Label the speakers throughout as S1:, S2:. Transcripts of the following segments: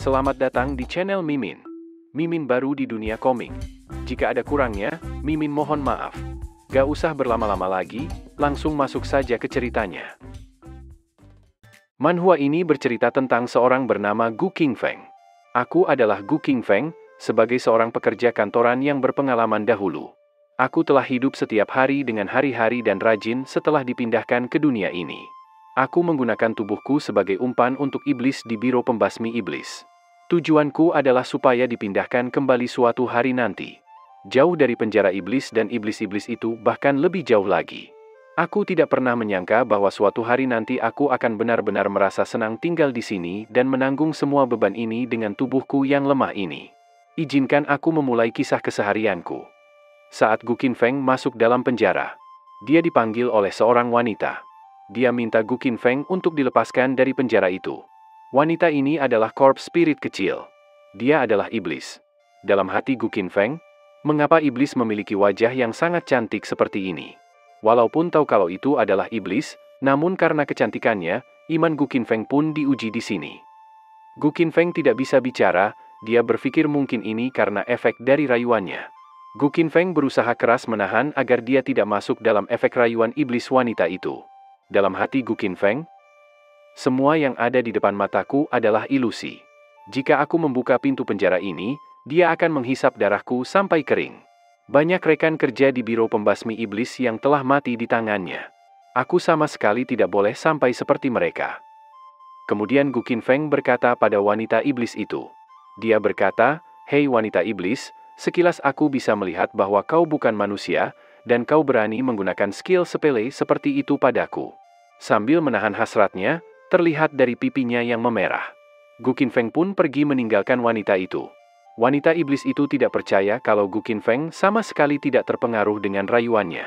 S1: Selamat datang di channel Mimin. Mimin baru di dunia komik. Jika ada kurangnya, Mimin mohon maaf. Gak usah berlama-lama lagi, langsung masuk saja ke ceritanya. Manhwa ini bercerita tentang seorang bernama Gu Qingfeng. Aku adalah Gu Qingfeng, sebagai seorang pekerja kantoran yang berpengalaman dahulu. Aku telah hidup setiap hari dengan hari-hari dan rajin setelah dipindahkan ke dunia ini. Aku menggunakan tubuhku sebagai umpan untuk iblis di biro pembasmi iblis. Tujuanku adalah supaya dipindahkan kembali suatu hari nanti. Jauh dari penjara iblis dan iblis-iblis itu, bahkan lebih jauh lagi. Aku tidak pernah menyangka bahwa suatu hari nanti aku akan benar-benar merasa senang tinggal di sini dan menanggung semua beban ini dengan tubuhku yang lemah ini. Izinkan aku memulai kisah keseharianku. Saat Gu Qingfeng masuk dalam penjara, dia dipanggil oleh seorang wanita. Dia minta Gu Qingfeng untuk dilepaskan dari penjara itu. Wanita ini adalah corpse spirit kecil. Dia adalah iblis. Dalam hati Gu Qingfeng, mengapa iblis memiliki wajah yang sangat cantik seperti ini? Walaupun tahu kalau itu adalah iblis, namun karena kecantikannya, iman Gu Qingfeng pun diuji di sini. Gu Qingfeng tidak bisa bicara, dia berpikir mungkin ini karena efek dari rayuannya. Gu Qingfeng berusaha keras menahan agar dia tidak masuk dalam efek rayuan iblis wanita itu. Dalam hati Gu Qingfeng, semua yang ada di depan mataku adalah ilusi. Jika aku membuka pintu penjara ini, dia akan menghisap darahku sampai kering. Banyak rekan kerja di biro pembasmi iblis yang telah mati di tangannya. Aku sama sekali tidak boleh sampai seperti mereka. Kemudian Gu Qingfeng berkata pada wanita iblis itu. Dia berkata, "Hei wanita iblis, sekilas aku bisa melihat bahwa kau bukan manusia, dan kau berani menggunakan skill sepele seperti itu padaku." Sambil menahan hasratnya, terlihat dari pipinya yang memerah. Gu Qingfeng pun pergi meninggalkan wanita itu. Wanita iblis itu tidak percaya kalau Gu Qingfeng sama sekali tidak terpengaruh dengan rayuannya.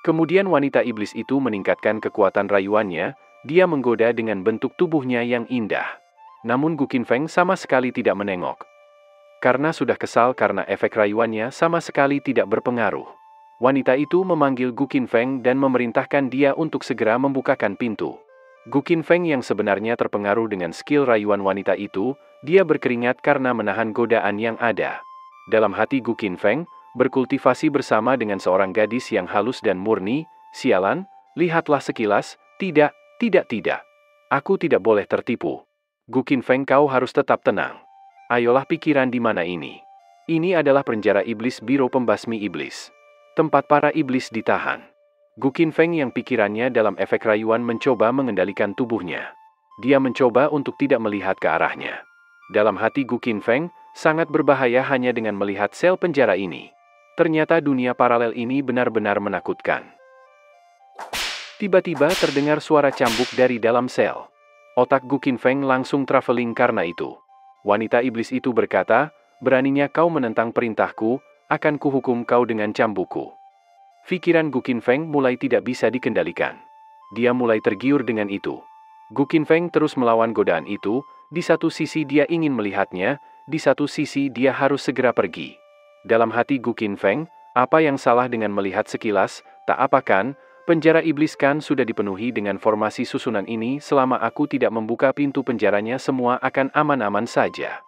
S1: Kemudian wanita iblis itu meningkatkan kekuatan rayuannya, dia menggoda dengan bentuk tubuhnya yang indah. Namun Gu Qingfeng sama sekali tidak menengok. Karena sudah kesal karena efek rayuannya sama sekali tidak berpengaruh. Wanita itu memanggil Gu Qingfeng dan memerintahkan dia untuk segera membukakan pintu. Gu Qingfeng yang sebenarnya terpengaruh dengan skill rayuan wanita itu, dia berkeringat karena menahan godaan yang ada. Dalam hati Gu Qingfeng, berkultivasi bersama dengan seorang gadis yang halus dan murni, sialan, lihatlah sekilas, tidak. Aku tidak boleh tertipu. Gu Qingfeng, kau harus tetap tenang. Ayolah, pikiran di mana ini? Ini adalah penjara iblis biro pembasmi iblis. Tempat para iblis ditahan. Gu Qingfeng yang pikirannya dalam efek rayuan mencoba mengendalikan tubuhnya. Dia mencoba untuk tidak melihat ke arahnya. Dalam hati Gu Qingfeng, sangat berbahaya hanya dengan melihat sel penjara ini. Ternyata dunia paralel ini benar-benar menakutkan. Tiba-tiba terdengar suara cambuk dari dalam sel. Otak Gu Qingfeng langsung traveling karena itu. Wanita iblis itu berkata, "Beraninya kau menentang perintahku, akan kuhukum kau dengan cambukku." Pikiran Gu Qingfeng mulai tidak bisa dikendalikan. Dia mulai tergiur dengan itu. Gu Qingfeng terus melawan godaan itu, di satu sisi dia ingin melihatnya, di satu sisi dia harus segera pergi. Dalam hati Gu Qingfeng, apa yang salah dengan melihat sekilas, tak apa kan, penjara iblis kan sudah dipenuhi dengan formasi susunan ini, selama aku tidak membuka pintu penjaranya semua akan aman-aman saja.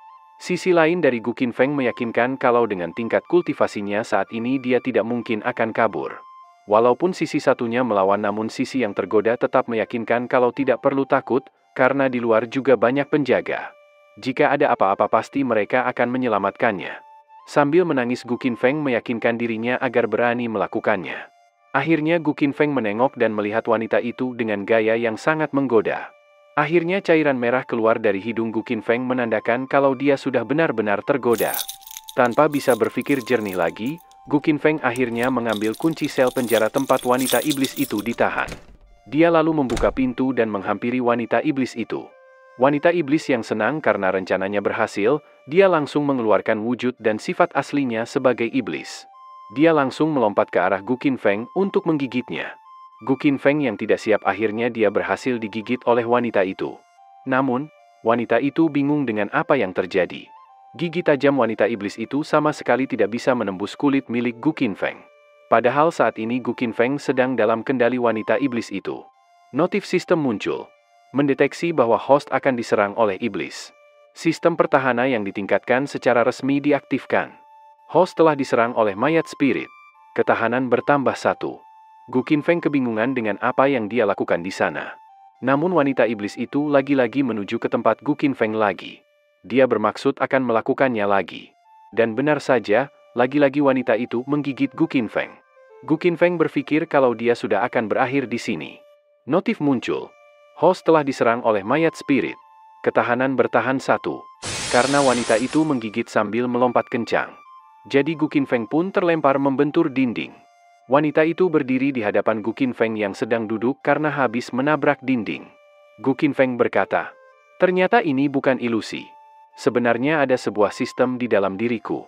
S1: Sisi lain dari Gu Qingfeng meyakinkan kalau dengan tingkat kultivasinya saat ini dia tidak mungkin akan kabur. Walaupun sisi satunya melawan, namun sisi yang tergoda tetap meyakinkan kalau tidak perlu takut, karena di luar juga banyak penjaga. Jika ada apa-apa pasti mereka akan menyelamatkannya. Sambil menangis Gu Qingfeng meyakinkan dirinya agar berani melakukannya. Akhirnya Gu Qingfeng menengok dan melihat wanita itu dengan gaya yang sangat menggoda. Akhirnya cairan merah keluar dari hidung Gu Qingfeng menandakan kalau dia sudah benar-benar tergoda. Tanpa bisa berpikir jernih lagi, Gu Qingfeng akhirnya mengambil kunci sel penjara tempat wanita iblis itu ditahan. Dia lalu membuka pintu dan menghampiri wanita iblis itu. Wanita iblis yang senang karena rencananya berhasil, dia langsung mengeluarkan wujud dan sifat aslinya sebagai iblis. Dia langsung melompat ke arah Gu Qingfeng untuk menggigitnya. Gu Qingfeng yang tidak siap akhirnya dia berhasil digigit oleh wanita itu. Namun, wanita itu bingung dengan apa yang terjadi. Gigi tajam wanita iblis itu sama sekali tidak bisa menembus kulit milik Gu Qingfeng. Padahal saat ini Gu Qingfeng sedang dalam kendali wanita iblis itu. Notif sistem muncul. Mendeteksi bahwa host akan diserang oleh iblis. Sistem pertahanan yang ditingkatkan secara resmi diaktifkan. Host telah diserang oleh mayat spirit. Ketahanan bertambah 1. Gu Qinfeng kebingungan dengan apa yang dia lakukan di sana. Namun wanita iblis itu lagi-lagi menuju ke tempat Gu Qinfeng lagi. Dia bermaksud akan melakukannya lagi. Dan benar saja, lagi-lagi wanita itu menggigit Gu Qinfeng. Gu Qinfeng berpikir kalau dia sudah akan berakhir di sini. Notif muncul. Host telah diserang oleh mayat spirit. Ketahanan bertahan 1. Karena wanita itu menggigit sambil melompat kencang. Jadi Gu Qinfeng pun terlempar membentur dinding. Wanita itu berdiri di hadapan Gu Qinfeng yang sedang duduk karena habis menabrak dinding. Gu Qinfeng berkata, "Ternyata ini bukan ilusi. Sebenarnya ada sebuah sistem di dalam diriku."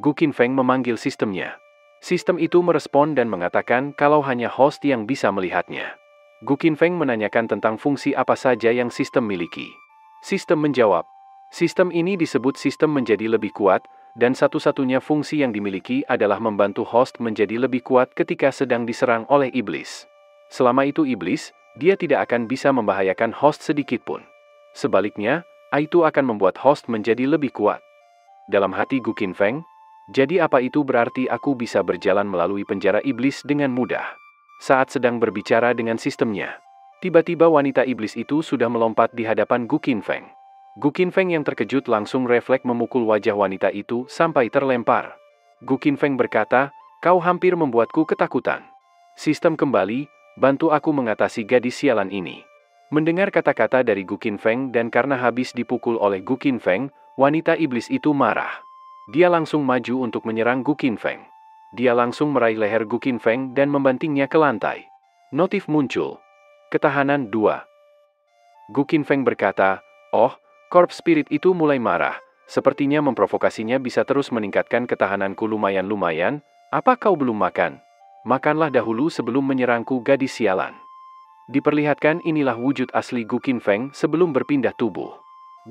S1: Gu Qinfeng memanggil sistemnya. Sistem itu merespon dan mengatakan kalau hanya host yang bisa melihatnya. Gu Qinfeng menanyakan tentang fungsi apa saja yang sistem miliki. Sistem menjawab, sistem ini disebut sistem menjadi lebih kuat, dan satu-satunya fungsi yang dimiliki adalah membantu host menjadi lebih kuat ketika sedang diserang oleh iblis. Selama itu iblis, dia tidak akan bisa membahayakan host sedikitpun. Sebaliknya, itu akan membuat host menjadi lebih kuat. Dalam hati Gu Qinfeng, jadi apa itu berarti aku bisa berjalan melalui penjara iblis dengan mudah? Saat sedang berbicara dengan sistemnya, tiba-tiba wanita iblis itu sudah melompat di hadapan Gu Qinfeng. Gu Qinfeng yang terkejut langsung refleks memukul wajah wanita itu sampai terlempar. Gu Qinfeng berkata, "Kau hampir membuatku ketakutan. Sistem kembali, bantu aku mengatasi gadis sialan ini." Mendengar kata-kata dari Gu Qinfeng dan karena habis dipukul oleh Gu Qinfeng, wanita iblis itu marah. Dia langsung maju untuk menyerang Gu Qinfeng. Dia langsung meraih leher Gu Qinfeng dan membantingnya ke lantai. Notif muncul. Ketahanan 2. Gu Qinfeng berkata, "Oh, Corp Spirit itu mulai marah. Sepertinya memprovokasinya bisa terus meningkatkan ketahananku lumayan-lumayan. Apa kau belum makan? Makanlah dahulu sebelum menyerangku gadis sialan." Diperlihatkan inilah wujud asli Gu Qinfeng sebelum berpindah tubuh.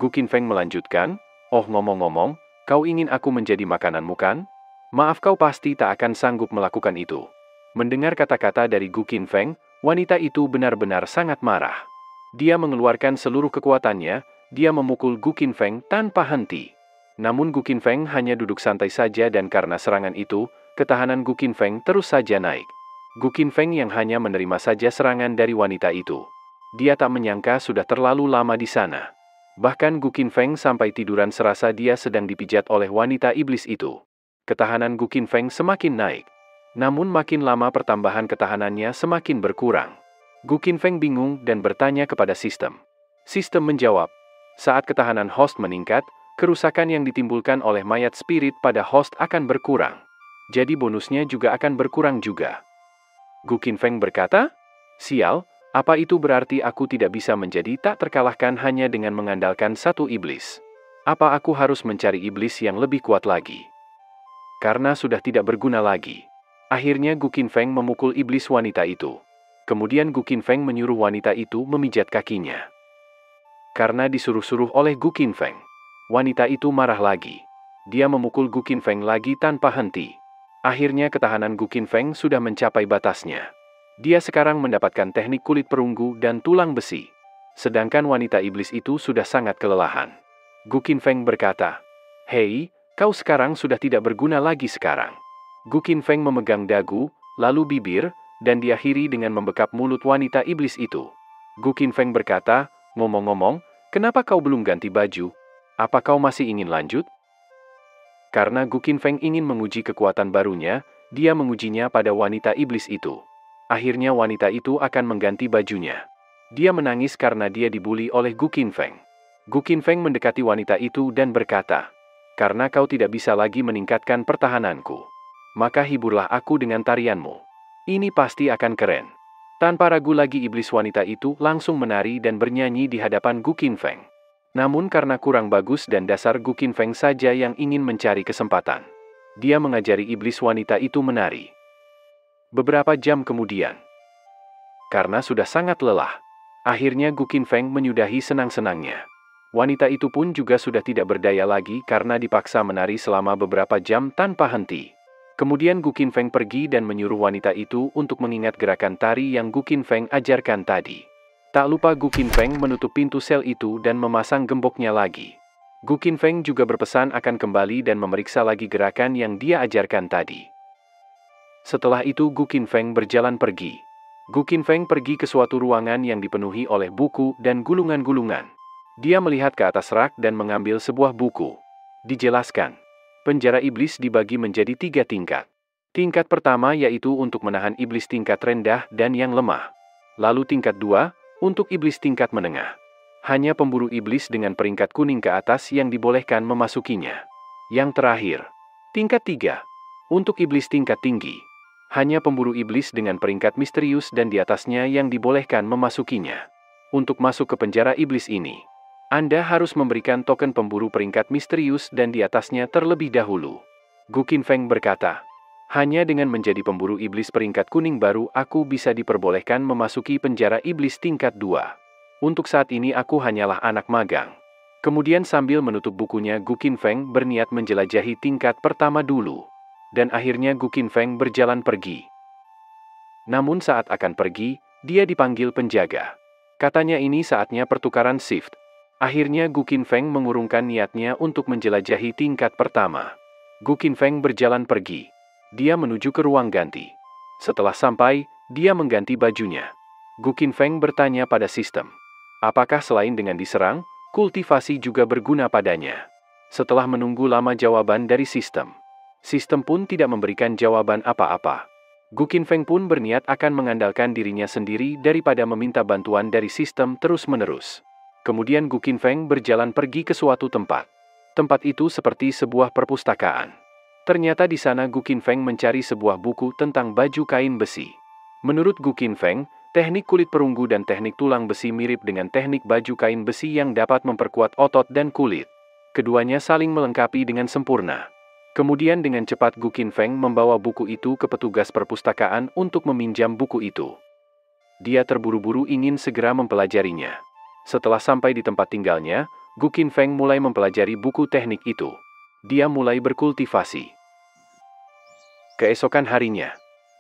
S1: Gu Qinfeng melanjutkan, "Oh ngomong-ngomong, kau ingin aku menjadi makananmu kan? Maaf kau pasti tak akan sanggup melakukan itu." Mendengar kata-kata dari Gu Qinfeng, wanita itu benar-benar sangat marah. Dia mengeluarkan seluruh kekuatannya, dia memukul Gu Qinfeng tanpa henti. Namun Gu Qinfeng hanya duduk santai saja dan karena serangan itu, ketahanan Gu Qinfeng terus saja naik. Gu Qinfeng yang hanya menerima saja serangan dari wanita itu. Dia tak menyangka sudah terlalu lama di sana. Bahkan Gu Qinfeng sampai tiduran serasa dia sedang dipijat oleh wanita iblis itu. Ketahanan Gu Qinfeng semakin naik. Namun makin lama pertambahan ketahanannya semakin berkurang. Gu Qinfeng bingung dan bertanya kepada sistem. Sistem menjawab, saat ketahanan host meningkat, kerusakan yang ditimbulkan oleh mayat spirit pada host akan berkurang. Jadi bonusnya juga akan berkurang juga. Gu Qinfeng berkata, "Sial, apa itu berarti aku tidak bisa menjadi tak terkalahkan hanya dengan mengandalkan satu iblis? Apa aku harus mencari iblis yang lebih kuat lagi?" Karena sudah tidak berguna lagi. Akhirnya Gu Qinfeng memukul iblis wanita itu. Kemudian Gu Qinfeng menyuruh wanita itu memijat kakinya. Karena disuruh-suruh oleh Gu Qinfeng, wanita itu marah lagi. Dia memukul Gu Qinfeng lagi tanpa henti. Akhirnya ketahanan Gu Qinfeng sudah mencapai batasnya. Dia sekarang mendapatkan teknik kulit perunggu dan tulang besi. Sedangkan wanita iblis itu sudah sangat kelelahan. Gu Qinfeng berkata, "Hei, kau sekarang sudah tidak berguna lagi sekarang." Gu Qinfeng memegang dagu, lalu bibir, dan diakhiri dengan membekap mulut wanita iblis itu. Gu Qinfeng berkata, "Ngomong-ngomong, kenapa kau belum ganti baju? Apa kau masih ingin lanjut?" Karena Gu Qinfeng ingin menguji kekuatan barunya, dia mengujinya pada wanita iblis itu. Akhirnya wanita itu akan mengganti bajunya. Dia menangis karena dia dibuli oleh Gu Qinfeng. Gu Qinfeng mendekati wanita itu dan berkata, "Karena kau tidak bisa lagi meningkatkan pertahananku, maka hiburlah aku dengan tarianmu. Ini pasti akan keren." Tanpa ragu lagi iblis wanita itu langsung menari dan bernyanyi di hadapan Gu Qinfeng. Namun karena kurang bagus dan dasar Gu Qinfeng saja yang ingin mencari kesempatan, dia mengajari iblis wanita itu menari. Beberapa jam kemudian, karena sudah sangat lelah, akhirnya Gu Qinfeng menyudahi senang-senangnya. Wanita itu pun juga sudah tidak berdaya lagi karena dipaksa menari selama beberapa jam tanpa henti. Kemudian Gu Qinfeng pergi dan menyuruh wanita itu untuk mengingat gerakan tari yang Gu Qinfeng ajarkan tadi. Tak lupa Gu Qinfeng menutup pintu sel itu dan memasang gemboknya lagi. Gu Qinfeng juga berpesan akan kembali dan memeriksa lagi gerakan yang dia ajarkan tadi. Setelah itu Gu Qinfeng berjalan pergi. Gu Qinfeng pergi ke suatu ruangan yang dipenuhi oleh buku dan gulungan-gulungan. Dia melihat ke atas rak dan mengambil sebuah buku. Dijelaskan, penjara iblis dibagi menjadi 3 tingkat. Tingkat pertama yaitu untuk menahan iblis tingkat rendah dan yang lemah. Lalu tingkat 2, untuk iblis tingkat menengah. Hanya pemburu iblis dengan peringkat kuning ke atas yang dibolehkan memasukinya. Yang terakhir, tingkat 3, untuk iblis tingkat tinggi. Hanya pemburu iblis dengan peringkat misterius dan di atasnya yang dibolehkan memasukinya. Untuk masuk ke penjara iblis ini, Anda harus memberikan token pemburu peringkat misterius dan di atasnya terlebih dahulu. Gu Qinfeng berkata, hanya dengan menjadi pemburu iblis peringkat kuning baru aku bisa diperbolehkan memasuki penjara iblis tingkat 2. Untuk saat ini aku hanyalah anak magang. Kemudian sambil menutup bukunya Gu Qinfeng berniat menjelajahi tingkat pertama dulu. Dan akhirnya Gu Qinfeng berjalan pergi. Namun saat akan pergi, dia dipanggil penjaga. Katanya ini saatnya pertukaran shift. Akhirnya Gu Qinfeng mengurungkan niatnya untuk menjelajahi tingkat pertama. Gu Qinfeng berjalan pergi. Dia menuju ke ruang ganti. Setelah sampai, dia mengganti bajunya. Gu Qinfeng bertanya pada sistem, apakah selain dengan diserang, kultivasi juga berguna padanya? Setelah menunggu lama jawaban dari sistem pun tidak memberikan jawaban apa-apa. Gu Qinfeng pun berniat akan mengandalkan dirinya sendiri daripada meminta bantuan dari sistem terus-menerus. Kemudian Gu Qinfeng berjalan pergi ke suatu tempat. Tempat itu seperti sebuah perpustakaan. Ternyata di sana Gu Qinfeng mencari sebuah buku tentang baju kain besi. Menurut Gu Qinfeng, teknik kulit perunggu dan teknik tulang besi mirip dengan teknik baju kain besi yang dapat memperkuat otot dan kulit. Keduanya saling melengkapi dengan sempurna. Kemudian dengan cepat Gu Qinfeng membawa buku itu ke petugas perpustakaan untuk meminjam buku itu. Dia terburu-buru ingin segera mempelajarinya. Setelah sampai di tempat tinggalnya, Gu Qinfeng mulai mempelajari buku teknik itu. Dia mulai berkultivasi. Keesokan harinya,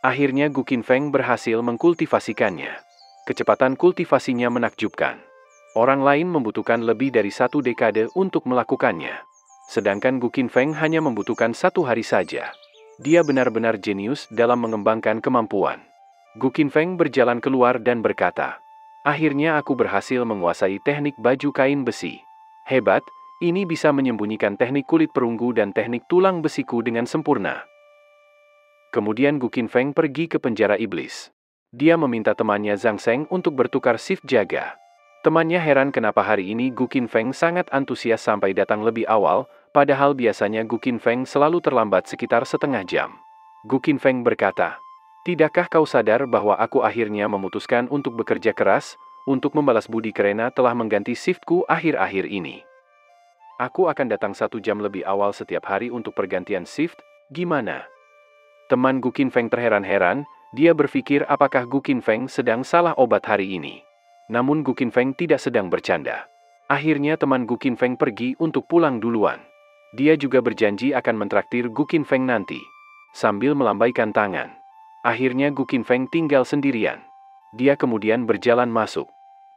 S1: akhirnya Gu Qinfeng berhasil mengkultivasikannya. Kecepatan kultivasinya menakjubkan. Orang lain membutuhkan lebih dari 1 dekade untuk melakukannya. Sedangkan Gu Qinfeng hanya membutuhkan 1 hari saja. Dia benar-benar jenius dalam mengembangkan kemampuan. Gu Qinfeng berjalan keluar dan berkata, akhirnya aku berhasil menguasai teknik baju kain besi. Hebat, ini bisa menyembunyikan teknik kulit perunggu dan teknik tulang besiku dengan sempurna. Kemudian Gu Qinfeng pergi ke penjara iblis. Dia meminta temannya Zhang Sheng untuk bertukar shift jaga. Temannya heran kenapa hari ini Gu Qinfeng sangat antusias sampai datang lebih awal, padahal biasanya Gu Qinfeng selalu terlambat sekitar setengah jam. Gu Qinfeng berkata, tidakkah kau sadar bahwa aku akhirnya memutuskan untuk bekerja keras, untuk membalas budi karena telah mengganti shiftku akhir-akhir ini. Aku akan datang 1 jam lebih awal setiap hari untuk pergantian shift, gimana? Teman Gu Qinfeng terheran-heran, dia berpikir apakah Gu Qinfeng sedang salah obat hari ini. Namun Gu Qinfeng tidak sedang bercanda. Akhirnya teman Gu Qinfeng pergi untuk pulang duluan. Dia juga berjanji akan mentraktir Gu Qinfeng nanti. Sambil melambaikan tangan. Akhirnya Gu Qinfeng tinggal sendirian. Dia kemudian berjalan masuk.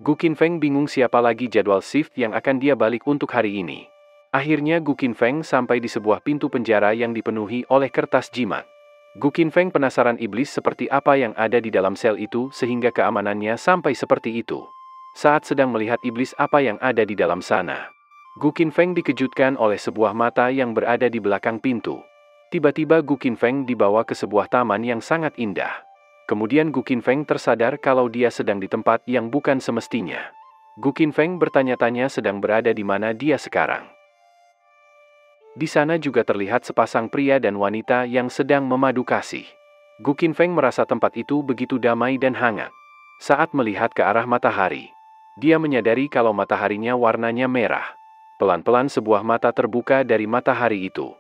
S1: Gu Qinfeng bingung siapa lagi jadwal shift yang akan dia balik untuk hari ini. Akhirnya Gu Qinfeng sampai di sebuah pintu penjara yang dipenuhi oleh kertas jimat. Gu Qinfeng penasaran iblis seperti apa yang ada di dalam sel itu sehingga keamanannya sampai seperti itu. Saat sedang melihat iblis apa yang ada di dalam sana, Gu Qinfeng dikejutkan oleh sebuah mata yang berada di belakang pintu. Tiba-tiba Gu Qinfeng dibawa ke sebuah taman yang sangat indah. Kemudian Gu Qinfeng tersadar kalau dia sedang di tempat yang bukan semestinya. Gu Qinfeng bertanya-tanya sedang berada di mana dia sekarang. Di sana juga terlihat sepasang pria dan wanita yang sedang memadu kasih. Gu Qinfeng merasa tempat itu begitu damai dan hangat. Saat melihat ke arah matahari, dia menyadari kalau mataharinya warnanya merah. Pelan-pelan sebuah mata terbuka dari matahari itu.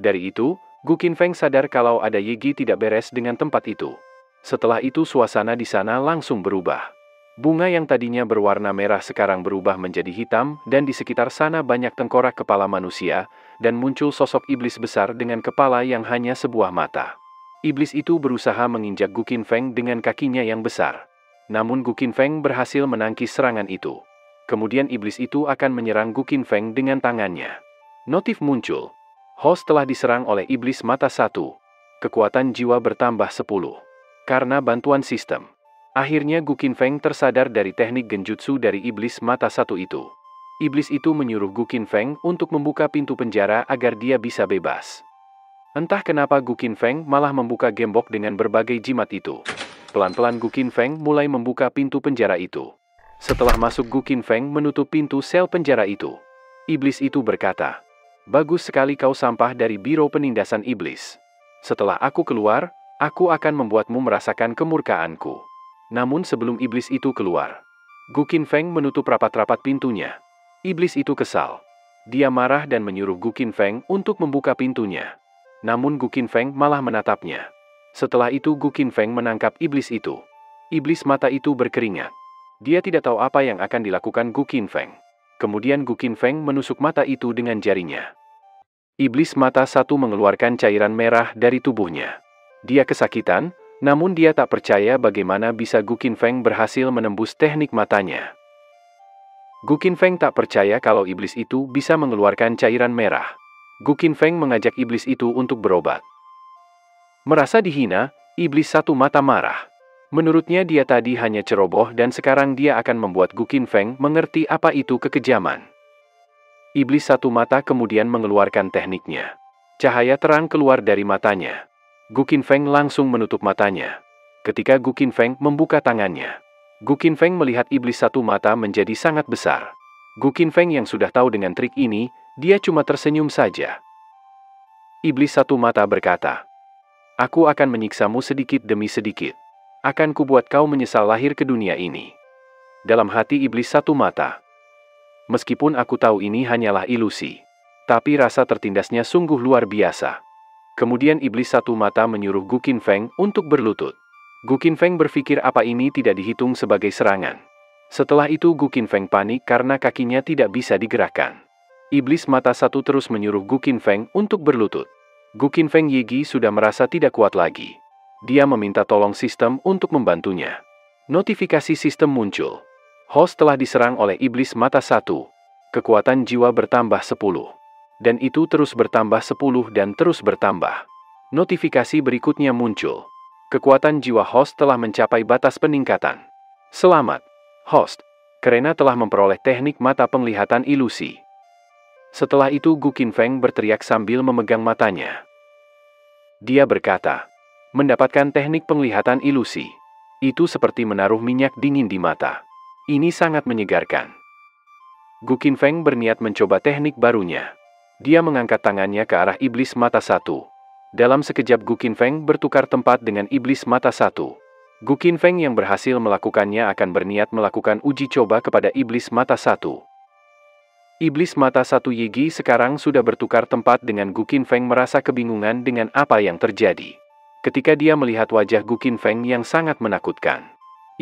S1: Dari itu, Gu Qinfeng sadar kalau ada Yigi tidak beres dengan tempat itu. Setelah itu suasana di sana langsung berubah. Bunga yang tadinya berwarna merah sekarang berubah menjadi hitam dan di sekitar sana banyak tengkorak kepala manusia dan muncul sosok iblis besar dengan kepala yang hanya sebuah mata. Iblis itu berusaha menginjak Gu Qinfeng dengan kakinya yang besar. Namun Gu Qinfeng berhasil menangkis serangan itu. Kemudian iblis itu akan menyerang Gu Qinfeng dengan tangannya. Notif muncul. Host telah diserang oleh iblis mata 1. Kekuatan jiwa bertambah 10. Karena bantuan sistem. Akhirnya Gu Qinfeng tersadar dari teknik genjutsu dari iblis mata 1 itu. Iblis itu menyuruh Gu Qinfeng untuk membuka pintu penjara agar dia bisa bebas. Entah kenapa Gu Qinfeng malah membuka gembok dengan berbagai jimat itu. Pelan-pelan Gu Qinfeng mulai membuka pintu penjara itu. Setelah masuk, Gu Qinfeng menutup pintu sel penjara itu. Iblis itu berkata, "Bagus sekali kau, sampah dari biro penindasan iblis. Setelah aku keluar, aku akan membuatmu merasakan kemurkaanku." Namun sebelum iblis itu keluar, Gu Qinfeng menutup rapat-rapat pintunya. Iblis itu kesal. Dia marah dan menyuruh Gu Qinfeng untuk membuka pintunya. Namun Gu Qinfeng malah menatapnya. Setelah itu Gu Qinfeng menangkap iblis itu. Iblis mata itu berkeringat. Dia tidak tahu apa yang akan dilakukan Gu Qinfeng. Kemudian Gu Qinfeng menusuk mata itu dengan jarinya. Iblis mata 1 mengeluarkan cairan merah dari tubuhnya. Dia kesakitan, namun dia tak percaya bagaimana bisa Gu Qinfeng berhasil menembus teknik matanya. Gu Qinfeng tak percaya kalau iblis itu bisa mengeluarkan cairan merah. Gu Qinfeng mengajak iblis itu untuk berobat. Merasa dihina, iblis 1 mata marah. Menurutnya dia tadi hanya ceroboh dan sekarang dia akan membuat Gu Qinfeng mengerti apa itu kekejaman. Iblis 1 mata kemudian mengeluarkan tekniknya. Cahaya terang keluar dari matanya. Gu Qinfeng langsung menutup matanya. Ketika Gu Qinfeng membuka tangannya, Gu Qinfeng melihat iblis 1 mata menjadi sangat besar. Gu Qinfeng yang sudah tahu dengan trik ini, dia cuma tersenyum saja. Iblis 1 mata berkata, "Aku akan menyiksamu sedikit demi sedikit. Akan kubuat kau menyesal lahir ke dunia ini." Dalam hati iblis 1 mata, "Meskipun aku tahu ini hanyalah ilusi, tapi rasa tertindasnya sungguh luar biasa." Kemudian iblis 1 mata menyuruh Gu Qinfeng untuk berlutut. Gu Qinfeng berpikir apa ini tidak dihitung sebagai serangan. Setelah itu Gu Qinfeng panik karena kakinya tidak bisa digerakkan. Iblis mata 1 terus menyuruh Gu Qinfeng untuk berlutut. Gu Qinfeng Yigi sudah merasa tidak kuat lagi. Dia meminta tolong sistem untuk membantunya. Notifikasi sistem muncul. Host telah diserang oleh iblis mata 1. Kekuatan jiwa bertambah 10. Dan itu terus bertambah 10 dan terus bertambah. Notifikasi berikutnya muncul. Kekuatan jiwa host telah mencapai batas peningkatan. Selamat, host. Karena telah memperoleh teknik mata penglihatan ilusi. Setelah itu Gu Qinfeng berteriak sambil memegang matanya. Dia berkata, "Mendapatkan teknik penglihatan ilusi. Itu seperti menaruh minyak dingin di mata. Ini sangat menyegarkan." Gu Qinfeng berniat mencoba teknik barunya. Dia mengangkat tangannya ke arah iblis mata 1. Dalam sekejap Gu Qinfeng bertukar tempat dengan iblis mata 1. Gu Qinfeng yang berhasil melakukannya akan berniat melakukan uji coba kepada iblis mata 1. Iblis mata 1 Yigi sekarang sudah bertukar tempat dengan Gu Qinfeng, merasa kebingungan dengan apa yang terjadi. Ketika dia melihat wajah Gu Qinfeng yang sangat menakutkan,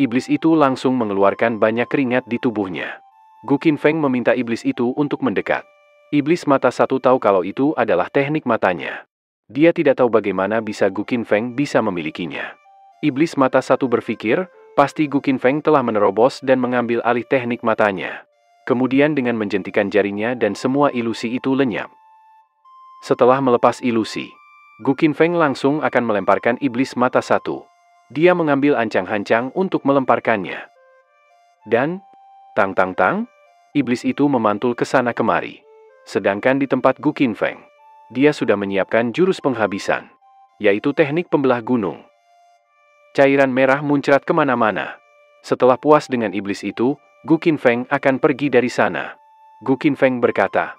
S1: iblis itu langsung mengeluarkan banyak keringat di tubuhnya. Gu Qinfeng meminta iblis itu untuk mendekat. Iblis mata 1 tahu kalau itu adalah teknik matanya. Dia tidak tahu bagaimana bisa Gu Qinfeng bisa memilikinya. Iblis mata 1 berpikir, pasti Gu Qinfeng telah menerobos dan mengambil alih teknik matanya. Kemudian dengan menjentikan jarinya dan semua ilusi itu lenyap. Setelah melepas ilusi, Gu Qinfeng langsung akan melemparkan iblis mata 1. Dia mengambil ancang-ancang untuk melemparkannya. Dan, tang-tang-tang, iblis itu memantul ke sana kemari. Sedangkan di tempat Gu Qinfeng, dia sudah menyiapkan jurus penghabisan, yaitu teknik pembelah gunung. Cairan merah muncrat kemana-mana. Setelah puas dengan iblis itu, Gu Qinfeng akan pergi dari sana. Gu Qinfeng berkata,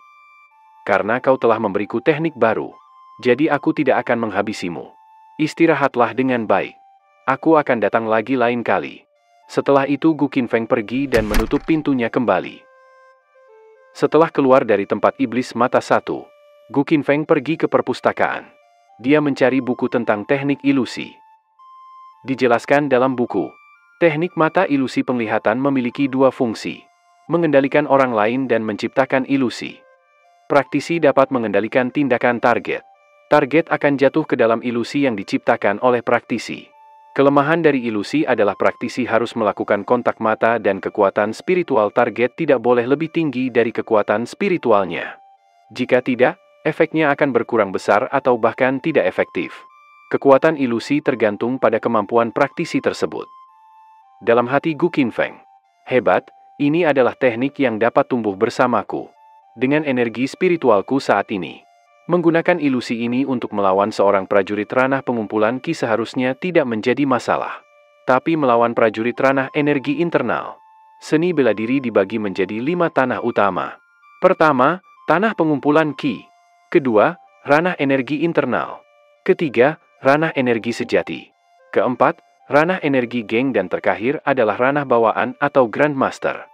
S1: "Karena kau telah memberiku teknik baru, jadi aku tidak akan menghabisimu. Istirahatlah dengan baik. Aku akan datang lagi lain kali." Setelah itu Gu Qinfeng pergi dan menutup pintunya kembali. Setelah keluar dari tempat iblis mata 1, Gu Qinfeng pergi ke perpustakaan. Dia mencari buku tentang teknik ilusi. Dijelaskan dalam buku, teknik mata ilusi penglihatan memiliki dua fungsi: mengendalikan orang lain dan menciptakan ilusi. Praktisi dapat mengendalikan tindakan target. Target akan jatuh ke dalam ilusi yang diciptakan oleh praktisi. Kelemahan dari ilusi adalah praktisi harus melakukan kontak mata dan kekuatan spiritual target tidak boleh lebih tinggi dari kekuatan spiritualnya. Jika tidak, efeknya akan berkurang besar atau bahkan tidak efektif. Kekuatan ilusi tergantung pada kemampuan praktisi tersebut. Dalam hati Gu Qinfeng, hebat, ini adalah teknik yang dapat tumbuh bersamaku. Dengan energi spiritualku saat ini. Menggunakan ilusi ini untuk melawan seorang prajurit ranah pengumpulan Qi seharusnya tidak menjadi masalah. Tapi melawan prajurit ranah energi internal. Seni bela diri dibagi menjadi 5 tanah utama. Pertama, tanah pengumpulan Qi. Kedua, ranah energi internal. Ketiga, ranah energi sejati. Keempat, ranah energi geng dan terakhir adalah ranah bawaan atau Grandmaster.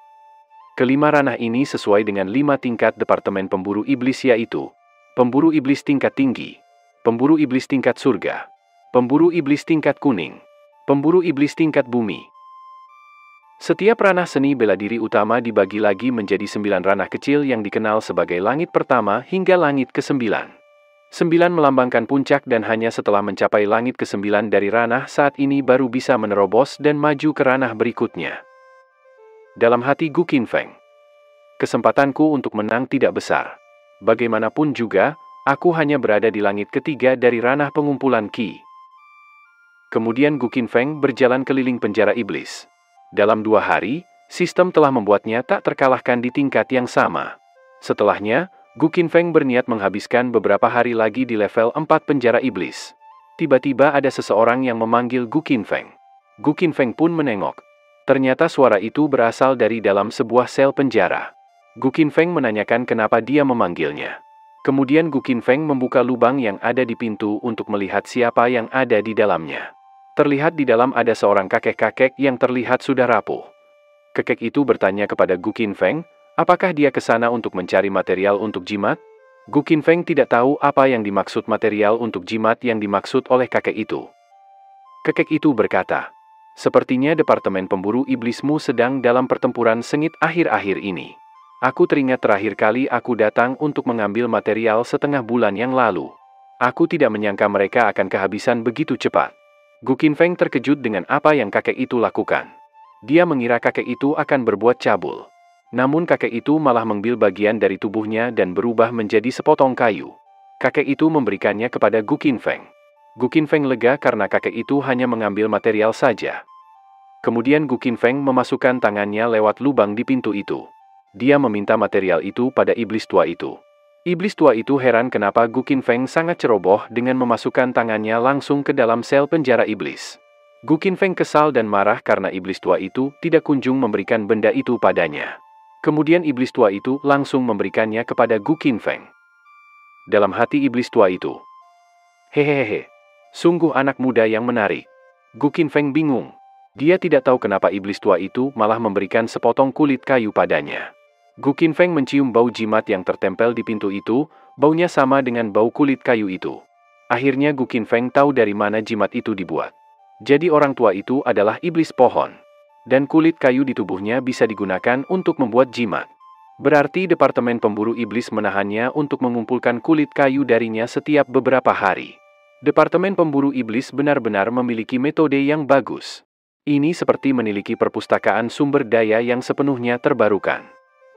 S1: Kelima ranah ini sesuai dengan 5 tingkat Departemen Pemburu Iblis yaitu Pemburu Iblis tingkat tinggi, Pemburu Iblis tingkat surga, Pemburu Iblis tingkat kuning, Pemburu Iblis tingkat bumi. Setiap ranah seni bela diri utama dibagi lagi menjadi 9 ranah kecil yang dikenal sebagai langit pertama hingga langit ke-9. 9 melambangkan puncak dan hanya setelah mencapai langit ke-9 dari ranah saat ini baru bisa menerobos dan maju ke ranah berikutnya. Dalam hati Gu Qinfeng, kesempatanku untuk menang tidak besar. Bagaimanapun juga, aku hanya berada di langit ketiga dari ranah pengumpulan Qi. Kemudian Gu Qinfeng berjalan keliling penjara iblis. Dalam 2 hari, sistem telah membuatnya tak terkalahkan di tingkat yang sama. Setelahnya, Gu Qinfeng berniat menghabiskan beberapa hari lagi di level 4 penjara iblis. Tiba-tiba ada seseorang yang memanggil Gu Qinfeng. Gu Qinfeng pun menengok. Ternyata suara itu berasal dari dalam sebuah sel penjara. Gu Qinfeng menanyakan kenapa dia memanggilnya. Kemudian Gu Qinfeng membuka lubang yang ada di pintu untuk melihat siapa yang ada di dalamnya. Terlihat di dalam ada seorang kakek-kakek yang terlihat sudah rapuh. Kakek itu bertanya kepada Gu Qinfeng, apakah dia ke sana untuk mencari material untuk jimat? Gu Qinfeng tidak tahu apa yang dimaksud material untuk jimat yang dimaksud oleh kakek itu. Kakek itu berkata, sepertinya Departemen Pemburu Iblismu sedang dalam pertempuran sengit akhir-akhir ini. Aku teringat terakhir kali aku datang untuk mengambil material setengah bulan yang lalu. Aku tidak menyangka mereka akan kehabisan begitu cepat. Gu Qinfeng terkejut dengan apa yang kakek itu lakukan. Dia mengira kakek itu akan berbuat cabul. Namun kakek itu malah mengambil bagian dari tubuhnya dan berubah menjadi sepotong kayu. Kakek itu memberikannya kepada Gu Qinfeng. Gu Qinfeng lega karena kakek itu hanya mengambil material saja. Kemudian Gu Qinfeng memasukkan tangannya lewat lubang di pintu itu. Dia meminta material itu pada iblis tua itu. Iblis tua itu heran kenapa Gu Qinfeng sangat ceroboh dengan memasukkan tangannya langsung ke dalam sel penjara iblis. Gu Qinfeng kesal dan marah karena iblis tua itu tidak kunjung memberikan benda itu padanya. Kemudian iblis tua itu langsung memberikannya kepada Gu Qinfeng. Dalam hati iblis tua itu, hehehe, sungguh anak muda yang menarik. Gu Qinfeng bingung. Dia tidak tahu kenapa iblis tua itu malah memberikan sepotong kulit kayu padanya. Gu Qinfeng mencium bau jimat yang tertempel di pintu itu, baunya sama dengan bau kulit kayu itu. Akhirnya Gu Qinfeng tahu dari mana jimat itu dibuat. Jadi orang tua itu adalah iblis pohon. Dan kulit kayu di tubuhnya bisa digunakan untuk membuat jimat. Berarti Departemen Pemburu Iblis menahannya untuk mengumpulkan kulit kayu darinya setiap beberapa hari. Departemen Pemburu Iblis benar-benar memiliki metode yang bagus. Ini seperti memiliki perpustakaan sumber daya yang sepenuhnya terbarukan.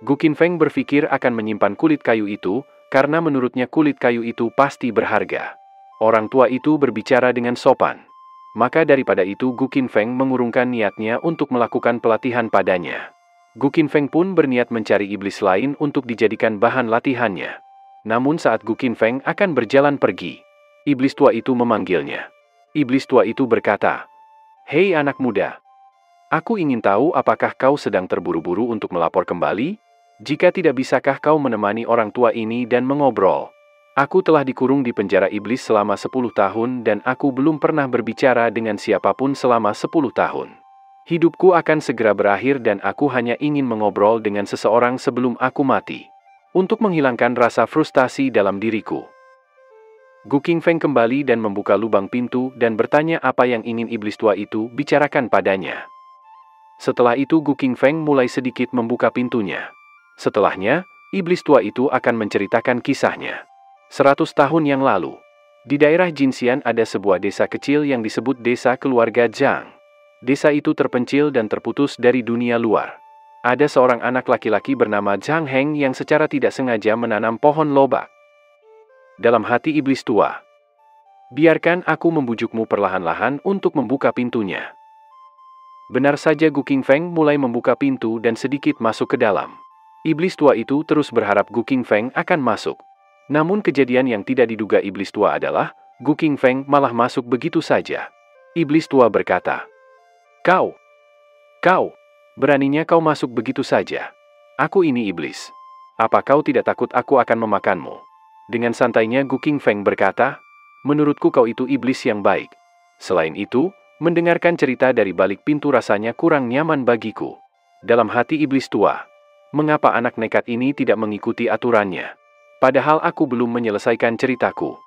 S1: Gu Qinfeng berpikir akan menyimpan kulit kayu itu, karena menurutnya kulit kayu itu pasti berharga. Orang tua itu berbicara dengan sopan. Maka daripada itu Gu Qinfeng mengurungkan niatnya untuk melakukan pelatihan padanya. Gu Qinfeng pun berniat mencari iblis lain untuk dijadikan bahan latihannya. Namun saat Gu Qinfeng akan berjalan pergi, iblis tua itu memanggilnya. Iblis tua itu berkata, "Hei anak muda, aku ingin tahu apakah kau sedang terburu-buru untuk melapor kembali? Jika tidak bisakah kau menemani orang tua ini dan mengobrol? Aku telah dikurung di penjara iblis selama 10 tahun dan aku belum pernah berbicara dengan siapapun selama 10 tahun. Hidupku akan segera berakhir dan aku hanya ingin mengobrol dengan seseorang sebelum aku mati. Untuk menghilangkan rasa frustasi dalam diriku." Gu Qinfeng kembali dan membuka lubang pintu dan bertanya apa yang ingin iblis tua itu bicarakan padanya. Setelah itu Gu Qinfeng mulai sedikit membuka pintunya. Setelahnya, iblis tua itu akan menceritakan kisahnya. 100 tahun yang lalu, Di daerah Jinxian ada sebuah desa kecil yang disebut Desa Keluarga Zhang. Desa itu terpencil dan terputus dari dunia luar. Ada seorang anak laki-laki bernama Zhang Heng yang secara tidak sengaja menanam pohon lobak. Dalam hati iblis tua, biarkan aku membujukmu perlahan-lahan untuk membuka pintunya. Benar saja, Gu Qingfeng mulai membuka pintu dan sedikit masuk ke dalam. Iblis tua itu terus berharap Gu Qingfeng akan masuk. Namun kejadian yang tidak diduga iblis tua adalah, Gu Qingfeng malah masuk begitu saja. Iblis tua berkata, Kau, beraninya kau masuk begitu saja? Aku ini iblis. Apa kau tidak takut aku akan memakanmu? Dengan santainya Gu Qingfeng berkata, menurutku kau itu iblis yang baik. Selain itu, mendengarkan cerita dari balik pintu rasanya kurang nyaman bagiku. Dalam hati iblis tua, mengapa anak nekat ini tidak mengikuti aturannya? Padahal aku belum menyelesaikan ceritaku.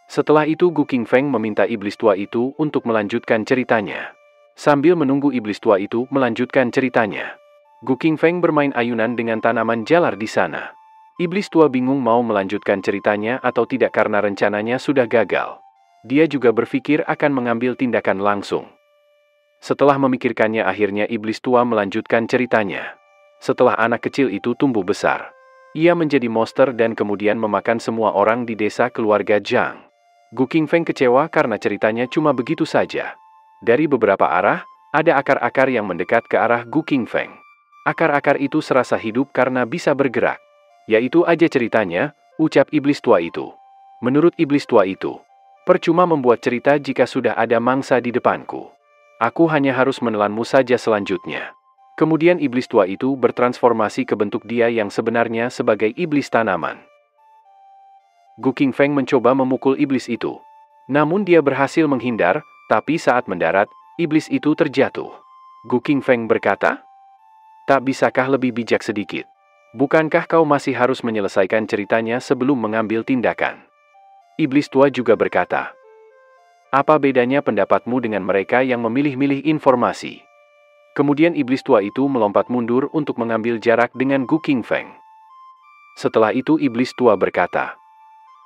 S1: Setelah itu Gu Qingfeng meminta iblis tua itu untuk melanjutkan ceritanya. Sambil menunggu iblis tua itu melanjutkan ceritanya, Gu Qingfeng bermain ayunan dengan tanaman jalar di sana. Iblis tua bingung mau melanjutkan ceritanya atau tidak karena rencananya sudah gagal. Dia juga berpikir akan mengambil tindakan langsung. Setelah memikirkannya, akhirnya iblis tua melanjutkan ceritanya. Setelah anak kecil itu tumbuh besar, ia menjadi monster dan kemudian memakan semua orang di desa keluarga Zhang. Gu Qingfeng kecewa karena ceritanya cuma begitu saja. Dari beberapa arah, ada akar-akar yang mendekat ke arah Gu Qingfeng. Akar-akar itu serasa hidup karena bisa bergerak. Yaitu aja ceritanya, ucap iblis tua itu. Menurut iblis tua itu, percuma membuat cerita jika sudah ada mangsa di depanku. Aku hanya harus menelanmu saja selanjutnya. Kemudian iblis tua itu bertransformasi ke bentuk dia yang sebenarnya sebagai iblis tanaman. Gu Qingfeng mencoba memukul iblis itu. Namun dia berhasil menghindar, tapi saat mendarat, iblis itu terjatuh. Gu Qingfeng berkata, tak bisakah lebih bijak sedikit? Bukankah kau masih harus menyelesaikan ceritanya sebelum mengambil tindakan? Iblis tua juga berkata, apa bedanya pendapatmu dengan mereka yang memilih-milih informasi? Kemudian iblis tua itu melompat mundur untuk mengambil jarak dengan Gu Qingfeng. Setelah itu iblis tua berkata,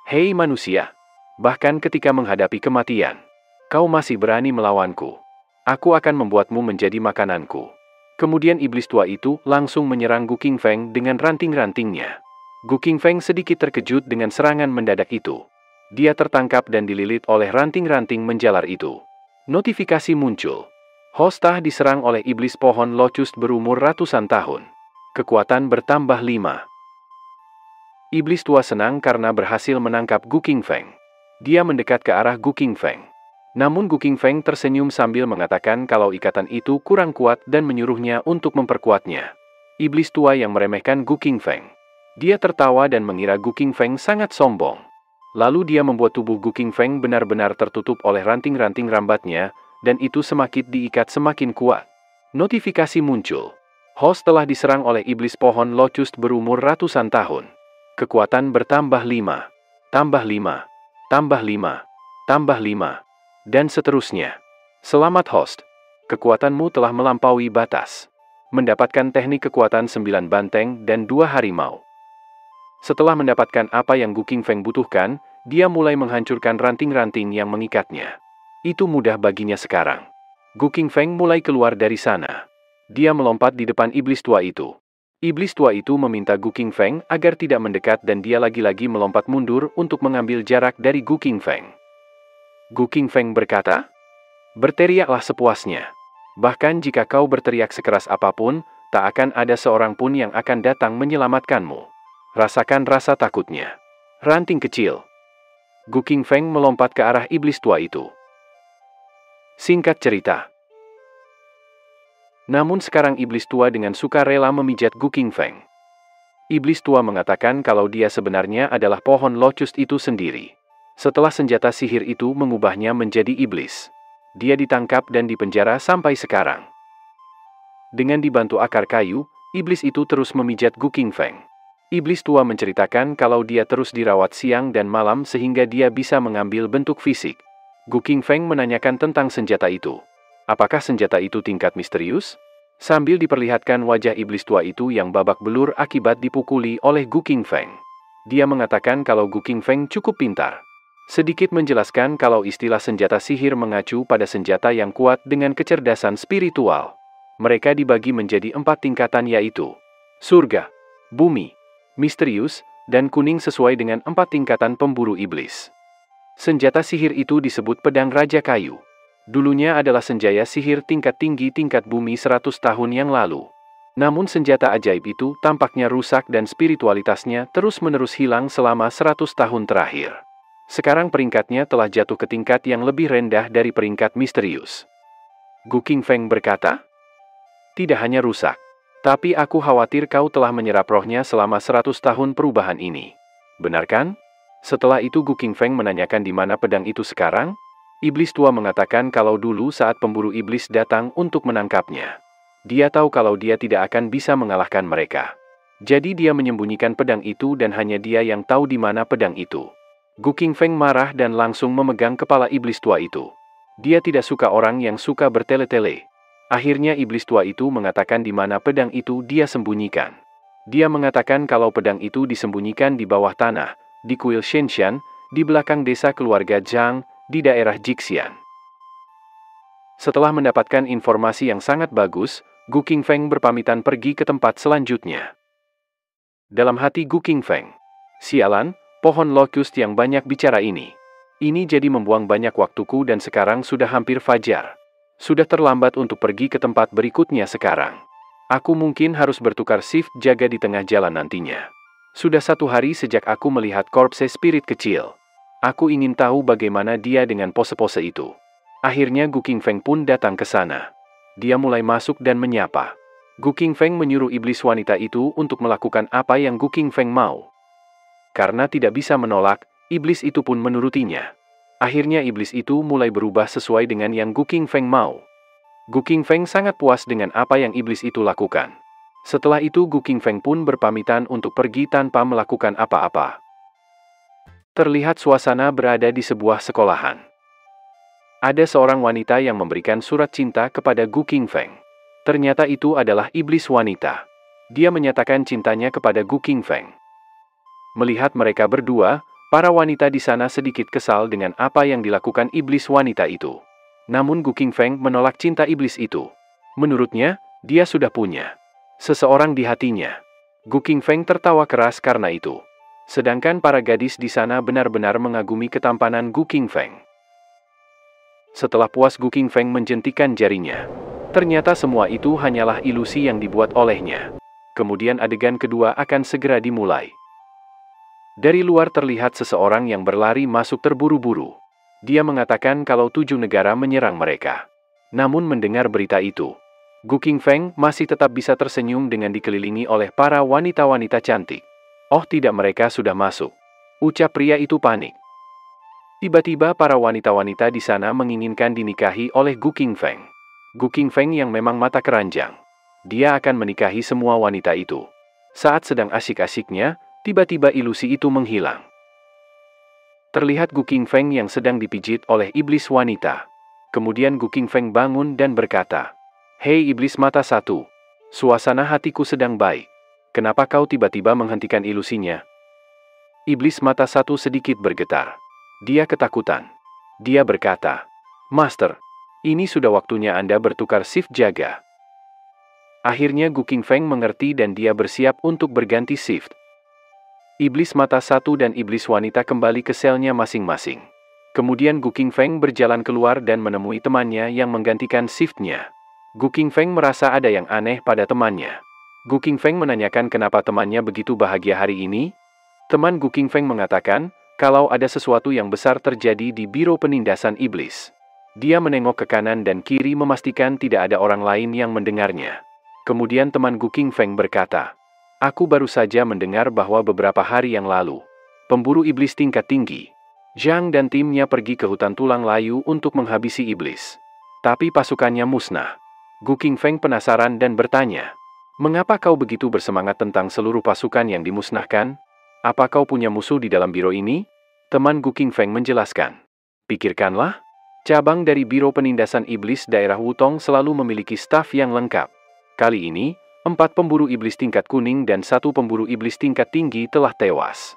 S1: hei manusia, bahkan ketika menghadapi kematian, kau masih berani melawanku. Aku akan membuatmu menjadi makananku. Kemudian iblis tua itu langsung menyerang Gu Qingfeng dengan ranting-rantingnya. Gu Qingfeng sedikit terkejut dengan serangan mendadak itu. Dia tertangkap dan dililit oleh ranting-ranting menjalar itu. Notifikasi muncul. Hostah diserang oleh iblis pohon locust berumur ratusan tahun. Kekuatan bertambah 5. Iblis tua senang karena berhasil menangkap Gu Qingfeng. Dia mendekat ke arah Gu Qingfeng. Namun Gu Qingfeng tersenyum sambil mengatakan kalau ikatan itu kurang kuat dan menyuruhnya untuk memperkuatnya. Iblis tua yang meremehkan Gu Qingfeng. Dia tertawa dan mengira Gu Qingfeng sangat sombong. Lalu dia membuat tubuh Gu Qingfeng benar-benar tertutup oleh ranting-ranting rambatnya, dan itu semakin diikat semakin kuat. Notifikasi muncul. Host telah diserang oleh iblis pohon locust berumur ratusan tahun. Kekuatan bertambah 5, tambah 5, tambah 5, tambah 5, dan seterusnya. Selamat host. Kekuatanmu telah melampaui batas. Mendapatkan teknik kekuatan 9 banteng dan 2 harimau. Setelah mendapatkan apa yang Gu Qingfeng butuhkan, dia mulai menghancurkan ranting-ranting yang mengikatnya. Itu mudah baginya sekarang. Gu Qingfeng mulai keluar dari sana. Dia melompat di depan iblis tua itu. Iblis tua itu meminta Gu Qingfeng agar tidak mendekat dan dia lagi-lagi melompat mundur untuk mengambil jarak dari Gu Qingfeng. Gu Qingfeng berkata, berteriaklah sepuasnya. Bahkan jika kau berteriak sekeras apapun, tak akan ada seorang pun yang akan datang menyelamatkanmu. Rasakan rasa takutnya. Ranting kecil. Gu Qingfeng melompat ke arah iblis tua itu. Singkat cerita. Namun sekarang iblis tua dengan suka rela memijat Gu Qingfeng. Iblis tua mengatakan kalau dia sebenarnya adalah pohon locust itu sendiri. Setelah senjata sihir itu mengubahnya menjadi iblis, dia ditangkap dan dipenjara sampai sekarang. Dengan dibantu akar kayu, iblis itu terus memijat Gu Qingfeng. Iblis tua menceritakan kalau dia terus dirawat siang dan malam sehingga dia bisa mengambil bentuk fisik. Gu Qingfeng menanyakan tentang senjata itu. Apakah senjata itu tingkat misterius? Sambil diperlihatkan wajah iblis tua itu yang babak belur akibat dipukuli oleh Gu Qingfeng. Dia mengatakan kalau Gu Qingfeng cukup pintar. Sedikit menjelaskan kalau istilah senjata sihir mengacu pada senjata yang kuat dengan kecerdasan spiritual. Mereka dibagi menjadi 4 tingkatan yaitu surga, bumi, misterius, dan kuning sesuai dengan 4 tingkatan pemburu iblis. Senjata sihir itu disebut pedang Raja Kayu. Dulunya adalah senjata sihir tingkat tinggi tingkat bumi 100 tahun yang lalu. Namun senjata ajaib itu tampaknya rusak dan spiritualitasnya terus-menerus hilang selama 100 tahun terakhir. Sekarang peringkatnya telah jatuh ke tingkat yang lebih rendah dari peringkat misterius. Gu Qingfeng berkata, "Tidak hanya rusak, tapi aku khawatir kau telah menyerap rohnya selama 100 tahun perubahan ini. Benar kan?" Setelah itu Gu Qingfeng menanyakan di mana pedang itu sekarang. Iblis tua mengatakan kalau dulu saat pemburu iblis datang untuk menangkapnya, dia tahu kalau dia tidak akan bisa mengalahkan mereka. Jadi dia menyembunyikan pedang itu dan hanya dia yang tahu di mana pedang itu. Gu Qingfeng marah dan langsung memegang kepala iblis tua itu. Dia tidak suka orang yang suka bertele-tele. Akhirnya iblis tua itu mengatakan di mana pedang itu dia sembunyikan. Dia mengatakan kalau pedang itu disembunyikan di bawah tanah, di kuil Shenshan, di belakang desa keluarga Zhang, di daerah Jixian. Setelah mendapatkan informasi yang sangat bagus, Gu Qingfeng berpamitan pergi ke tempat selanjutnya. Dalam hati Gu Qingfeng, sialan, pohon lokus yang banyak bicara ini. Ini jadi membuang banyak waktuku dan sekarang sudah hampir fajar. Sudah terlambat untuk pergi ke tempat berikutnya sekarang. Aku mungkin harus bertukar shift jaga di tengah jalan nantinya. Sudah 1 hari sejak aku melihat korpse spirit kecil. Aku ingin tahu bagaimana dia dengan pose-pose itu. Akhirnya Gu Qingfeng pun datang ke sana. Dia mulai masuk dan menyapa. Gu Qingfeng menyuruh iblis wanita itu untuk melakukan apa yang Gu Qingfeng mau. Karena tidak bisa menolak, iblis itu pun menurutinya. Akhirnya iblis itu mulai berubah sesuai dengan yang Gu Qingfeng mau. Gu Qingfeng sangat puas dengan apa yang iblis itu lakukan. Setelah itu Gu Qingfeng pun berpamitan untuk pergi tanpa melakukan apa-apa. Terlihat suasana berada di sebuah sekolahan. Ada seorang wanita yang memberikan surat cinta kepada Gu Qingfeng. Ternyata itu adalah iblis wanita. Dia menyatakan cintanya kepada Gu Qingfeng. Melihat mereka berdua, para wanita di sana sedikit kesal dengan apa yang dilakukan iblis wanita itu. Namun Gu Qingfeng menolak cinta iblis itu. Menurutnya, dia sudah punya seseorang di hatinya. Gu Qingfeng tertawa keras karena itu. Sedangkan para gadis di sana benar-benar mengagumi ketampanan Gu Qingfeng. Setelah puas Gu Qingfeng menjentikan jarinya. Ternyata semua itu hanyalah ilusi yang dibuat olehnya. Kemudian adegan kedua akan segera dimulai. Dari luar terlihat seseorang yang berlari masuk terburu-buru. Dia mengatakan kalau 7 negara menyerang mereka. Namun mendengar berita itu, Gu Qingfeng masih tetap bisa tersenyum dengan dikelilingi oleh para wanita-wanita cantik. Oh tidak, mereka sudah masuk. Ucap pria itu panik. Tiba-tiba para wanita-wanita di sana menginginkan dinikahi oleh Gu Qingfeng. Gu Qingfeng yang memang mata keranjang. Dia akan menikahi semua wanita itu. Saat sedang asyik-asyiknya, tiba-tiba ilusi itu menghilang. Terlihat Gu Qingfeng yang sedang dipijit oleh iblis wanita. Kemudian Gu Qingfeng bangun dan berkata, "Hei iblis mata satu, suasana hatiku sedang baik. Kenapa kau tiba-tiba menghentikan ilusinya?" Iblis mata satu sedikit bergetar. Dia ketakutan. Dia berkata, "Master, ini sudah waktunya Anda bertukar shift jaga." Akhirnya Gu Qingfeng mengerti dan dia bersiap untuk berganti shift. Iblis mata satu dan iblis wanita kembali ke selnya masing-masing. Kemudian Gu Qingfeng berjalan keluar dan menemui temannya yang menggantikan shiftnya. Gu Qingfeng merasa ada yang aneh pada temannya. Gu Qingfeng menanyakan kenapa temannya begitu bahagia hari ini. Teman Gu Qingfeng mengatakan kalau ada sesuatu yang besar terjadi di biro penindasan iblis. Dia menengok ke kanan dan kiri memastikan tidak ada orang lain yang mendengarnya. Kemudian teman Gu Qingfeng berkata, "Aku baru saja mendengar bahwa beberapa hari yang lalu, pemburu iblis tingkat tinggi, Zhang dan timnya pergi ke hutan tulang layu untuk menghabisi iblis. Tapi pasukannya musnah." Gu Qingfeng penasaran dan bertanya, "Mengapa kau begitu bersemangat tentang seluruh pasukan yang dimusnahkan? Apa kau punya musuh di dalam biro ini?" Teman Gu Qingfeng menjelaskan, "Pikirkanlah, cabang dari biro penindasan iblis daerah Wutong selalu memiliki staf yang lengkap. Kali ini, 4 pemburu iblis tingkat kuning dan 1 pemburu iblis tingkat tinggi telah tewas.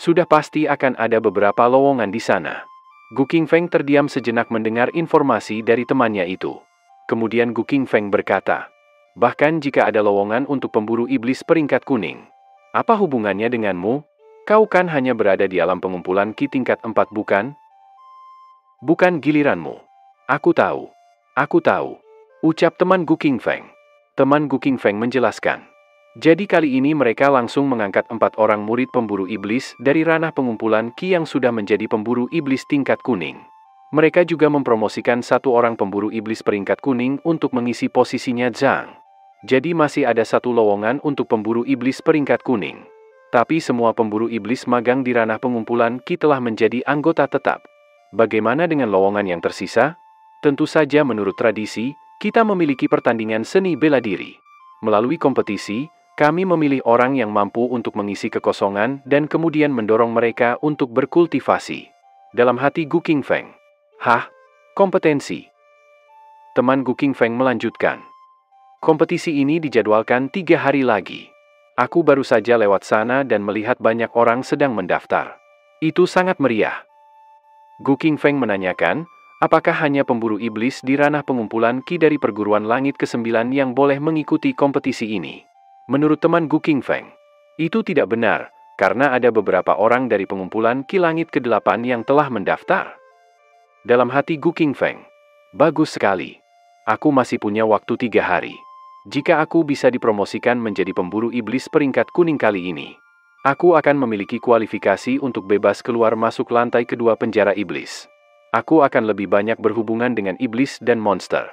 S1: Sudah pasti akan ada beberapa lowongan di sana. Gu Qingfeng terdiam sejenak mendengar informasi dari temannya itu. Kemudian Gu Qingfeng berkata, bahkan jika ada lowongan untuk pemburu iblis peringkat kuning, apa hubungannya denganmu? Kau kan hanya berada di alam pengumpulan Qi tingkat 4 bukan? Bukan giliranmu. Aku tahu. Aku tahu. Ucap teman Gu Qingfeng. Teman Gu Qingfeng menjelaskan. Jadi kali ini mereka langsung mengangkat 4 orang murid pemburu iblis dari ranah pengumpulan Qi yang sudah menjadi pemburu iblis tingkat kuning. Mereka juga mempromosikan 1 orang pemburu iblis peringkat kuning untuk mengisi posisinya Zhang. Jadi masih ada 1 lowongan untuk pemburu iblis peringkat kuning. Tapi semua pemburu iblis magang di ranah pengumpulan Qi telah menjadi anggota tetap. Bagaimana dengan lowongan yang tersisa? Tentu saja menurut tradisi, kita memiliki pertandingan seni bela diri. Melalui kompetisi, kami memilih orang yang mampu untuk mengisi kekosongan dan kemudian mendorong mereka untuk berkultivasi. Dalam hati Gu Qingfeng. Hah? Kompetensi? Teman Gu Qingfeng melanjutkan. Kompetisi ini dijadwalkan 3 hari lagi. Aku baru saja lewat sana dan melihat banyak orang sedang mendaftar. Itu sangat meriah. Gu Qingfeng menanyakan, apakah hanya pemburu iblis di ranah pengumpulan Qi dari perguruan langit ke-9 yang boleh mengikuti kompetisi ini? Menurut teman Gu Qingfeng, itu tidak benar, karena ada beberapa orang dari pengumpulan Qi langit ke-8 yang telah mendaftar. Dalam hati Gu Qingfeng, bagus sekali. Aku masih punya waktu 3 hari. Jika aku bisa dipromosikan menjadi pemburu iblis peringkat kuning kali ini, aku akan memiliki kualifikasi untuk bebas keluar masuk lantai kedua penjara iblis. Aku akan lebih banyak berhubungan dengan iblis dan monster.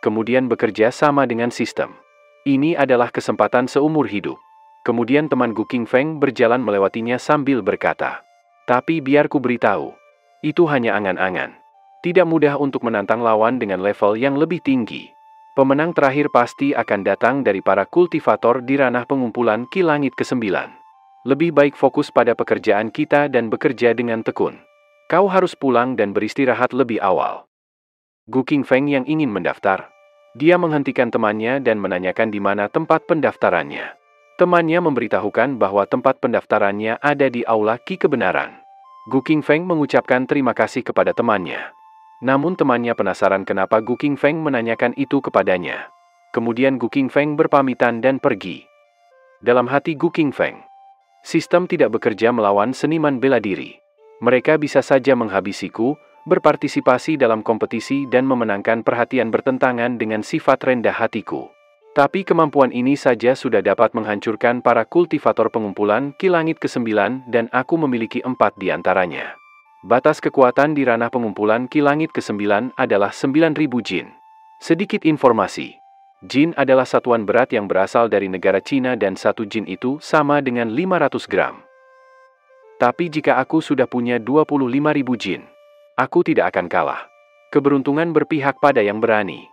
S1: Kemudian bekerja sama dengan sistem. Ini adalah kesempatan seumur hidup. Kemudian teman Gu Qingfeng berjalan melewatinya sambil berkata, tapi biar ku beritahu, itu hanya angan-angan. Tidak mudah untuk menantang lawan dengan level yang lebih tinggi. Pemenang terakhir pasti akan datang dari para kultivator di ranah pengumpulan Qi langit ke-9. Lebih baik fokus pada pekerjaan kita dan bekerja dengan tekun. Kau harus pulang dan beristirahat lebih awal. Gu Qingfeng yang ingin mendaftar. Dia menghentikan temannya dan menanyakan di mana tempat pendaftarannya. Temannya memberitahukan bahwa tempat pendaftarannya ada di aula Qi kebenaran. Gu Qingfeng mengucapkan terima kasih kepada temannya. Namun temannya penasaran kenapa Gu Qingfeng menanyakan itu kepadanya. Kemudian Gu Qingfeng berpamitan dan pergi. Dalam hati Gu Qingfeng, sistem tidak bekerja melawan seniman bela diri. Mereka bisa saja menghabisiku, berpartisipasi dalam kompetisi dan memenangkan perhatian bertentangan dengan sifat rendah hatiku. Tapi kemampuan ini saja sudah dapat menghancurkan para kultivator pengumpulan Qi langit ke-9 dan aku memiliki 4 di antaranya. Batas kekuatan di ranah pengumpulan Qi langit ke-9 adalah 9.000 jin. Sedikit informasi. Jin adalah satuan berat yang berasal dari negara Cina dan 1 jin itu sama dengan 500 gram. Tapi jika aku sudah punya 25.000 jin, aku tidak akan kalah. Keberuntungan berpihak pada yang berani.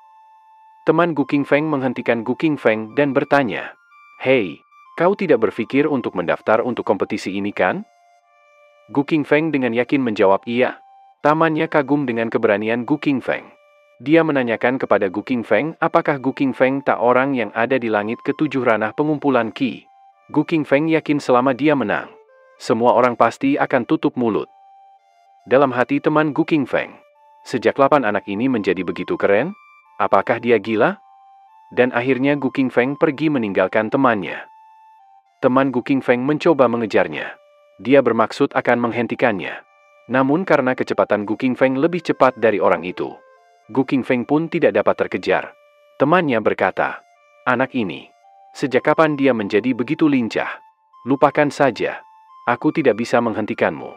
S1: Teman Gu Qingfeng menghentikan Gu Qingfeng dan bertanya, hei, kau tidak berpikir untuk mendaftar untuk kompetisi ini kan? Gu Qingfeng dengan yakin menjawab iya. Tamannya kagum dengan keberanian Gu Qingfeng. Dia menanyakan kepada Gu Qingfeng apakah Gu Qingfeng tak orang yang ada di langit ke-7 ranah pengumpulan Qi. Gu Qingfeng yakin selama dia menang, semua orang pasti akan tutup mulut. Dalam hati teman Gu Qingfeng, sejak 8 anak ini menjadi begitu keren? Apakah dia gila? Dan akhirnya Gu Qingfeng pergi meninggalkan temannya. Teman Gu Qingfeng mencoba mengejarnya. Dia bermaksud akan menghentikannya. Namun karena kecepatan Gu Qingfeng lebih cepat dari orang itu, Gu Qingfeng pun tidak dapat terkejar. Temannya berkata, anak ini, sejak kapan dia menjadi begitu lincah? Lupakan saja. Aku tidak bisa menghentikanmu.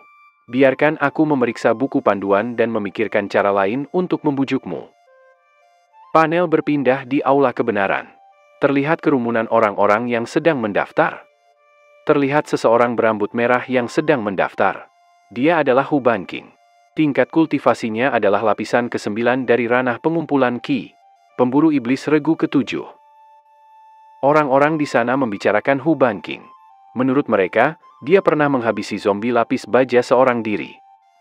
S1: Biarkan aku memeriksa buku panduan dan memikirkan cara lain untuk membujukmu. Panel berpindah di aula kebenaran. Terlihat kerumunan orang-orang yang sedang mendaftar. Terlihat seseorang berambut merah yang sedang mendaftar. Dia adalah Hu Banqing. Tingkat kultivasinya adalah lapisan ke-9 dari ranah pengumpulan Qi, pemburu iblis regu ke-7. Orang-orang di sana membicarakan Hu Banqing. Menurut mereka, dia pernah menghabisi zombie lapis baja seorang diri.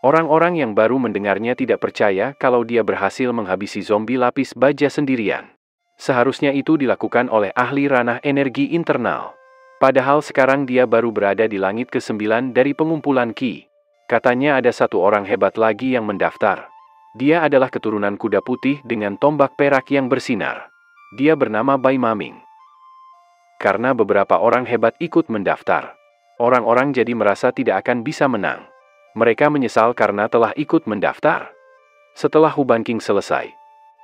S1: Orang-orang yang baru mendengarnya tidak percaya kalau dia berhasil menghabisi zombie lapis baja sendirian. Seharusnya itu dilakukan oleh ahli ranah energi internal. Padahal sekarang dia baru berada di langit ke-9 dari pengumpulan Qi. Katanya ada satu orang hebat lagi yang mendaftar. Dia adalah keturunan kuda putih dengan tombak perak yang bersinar. Dia bernama Bai Maming. Karena beberapa orang hebat ikut mendaftar, orang-orang jadi merasa tidak akan bisa menang. Mereka menyesal karena telah ikut mendaftar. Setelah Huban King selesai,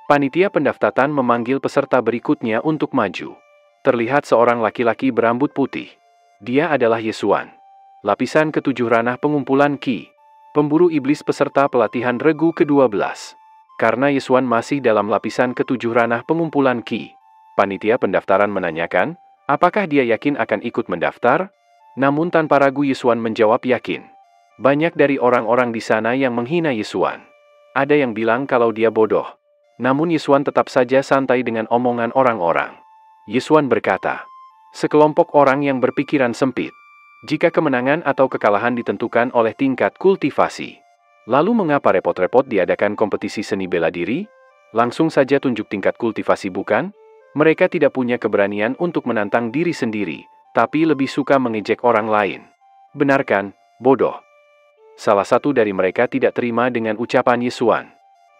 S1: panitia pendaftaran memanggil peserta berikutnya untuk maju. Terlihat seorang laki-laki berambut putih. Dia adalah Yesuan. Lapisan ke-7 ranah pengumpulan Qi. Pemburu iblis peserta pelatihan regu ke-12. Karena Yesuan masih dalam lapisan ke-7 ranah pengumpulan Qi, panitia pendaftaran menanyakan, apakah dia yakin akan ikut mendaftar? Namun tanpa ragu Yesuan menjawab yakin. Banyak dari orang-orang di sana yang menghina Yesuan. Ada yang bilang kalau dia bodoh. Namun Yesuan tetap saja santai dengan omongan orang-orang. Yesuan berkata, sekelompok orang yang berpikiran sempit. Jika kemenangan atau kekalahan ditentukan oleh tingkat kultivasi, lalu mengapa repot-repot diadakan kompetisi seni bela diri? Langsung saja tunjuk tingkat kultivasi bukan? Mereka tidak punya keberanian untuk menantang diri sendiri, tapi lebih suka mengejek orang lain. Benar kan, bodoh? Salah satu dari mereka tidak terima dengan ucapan Yesuan.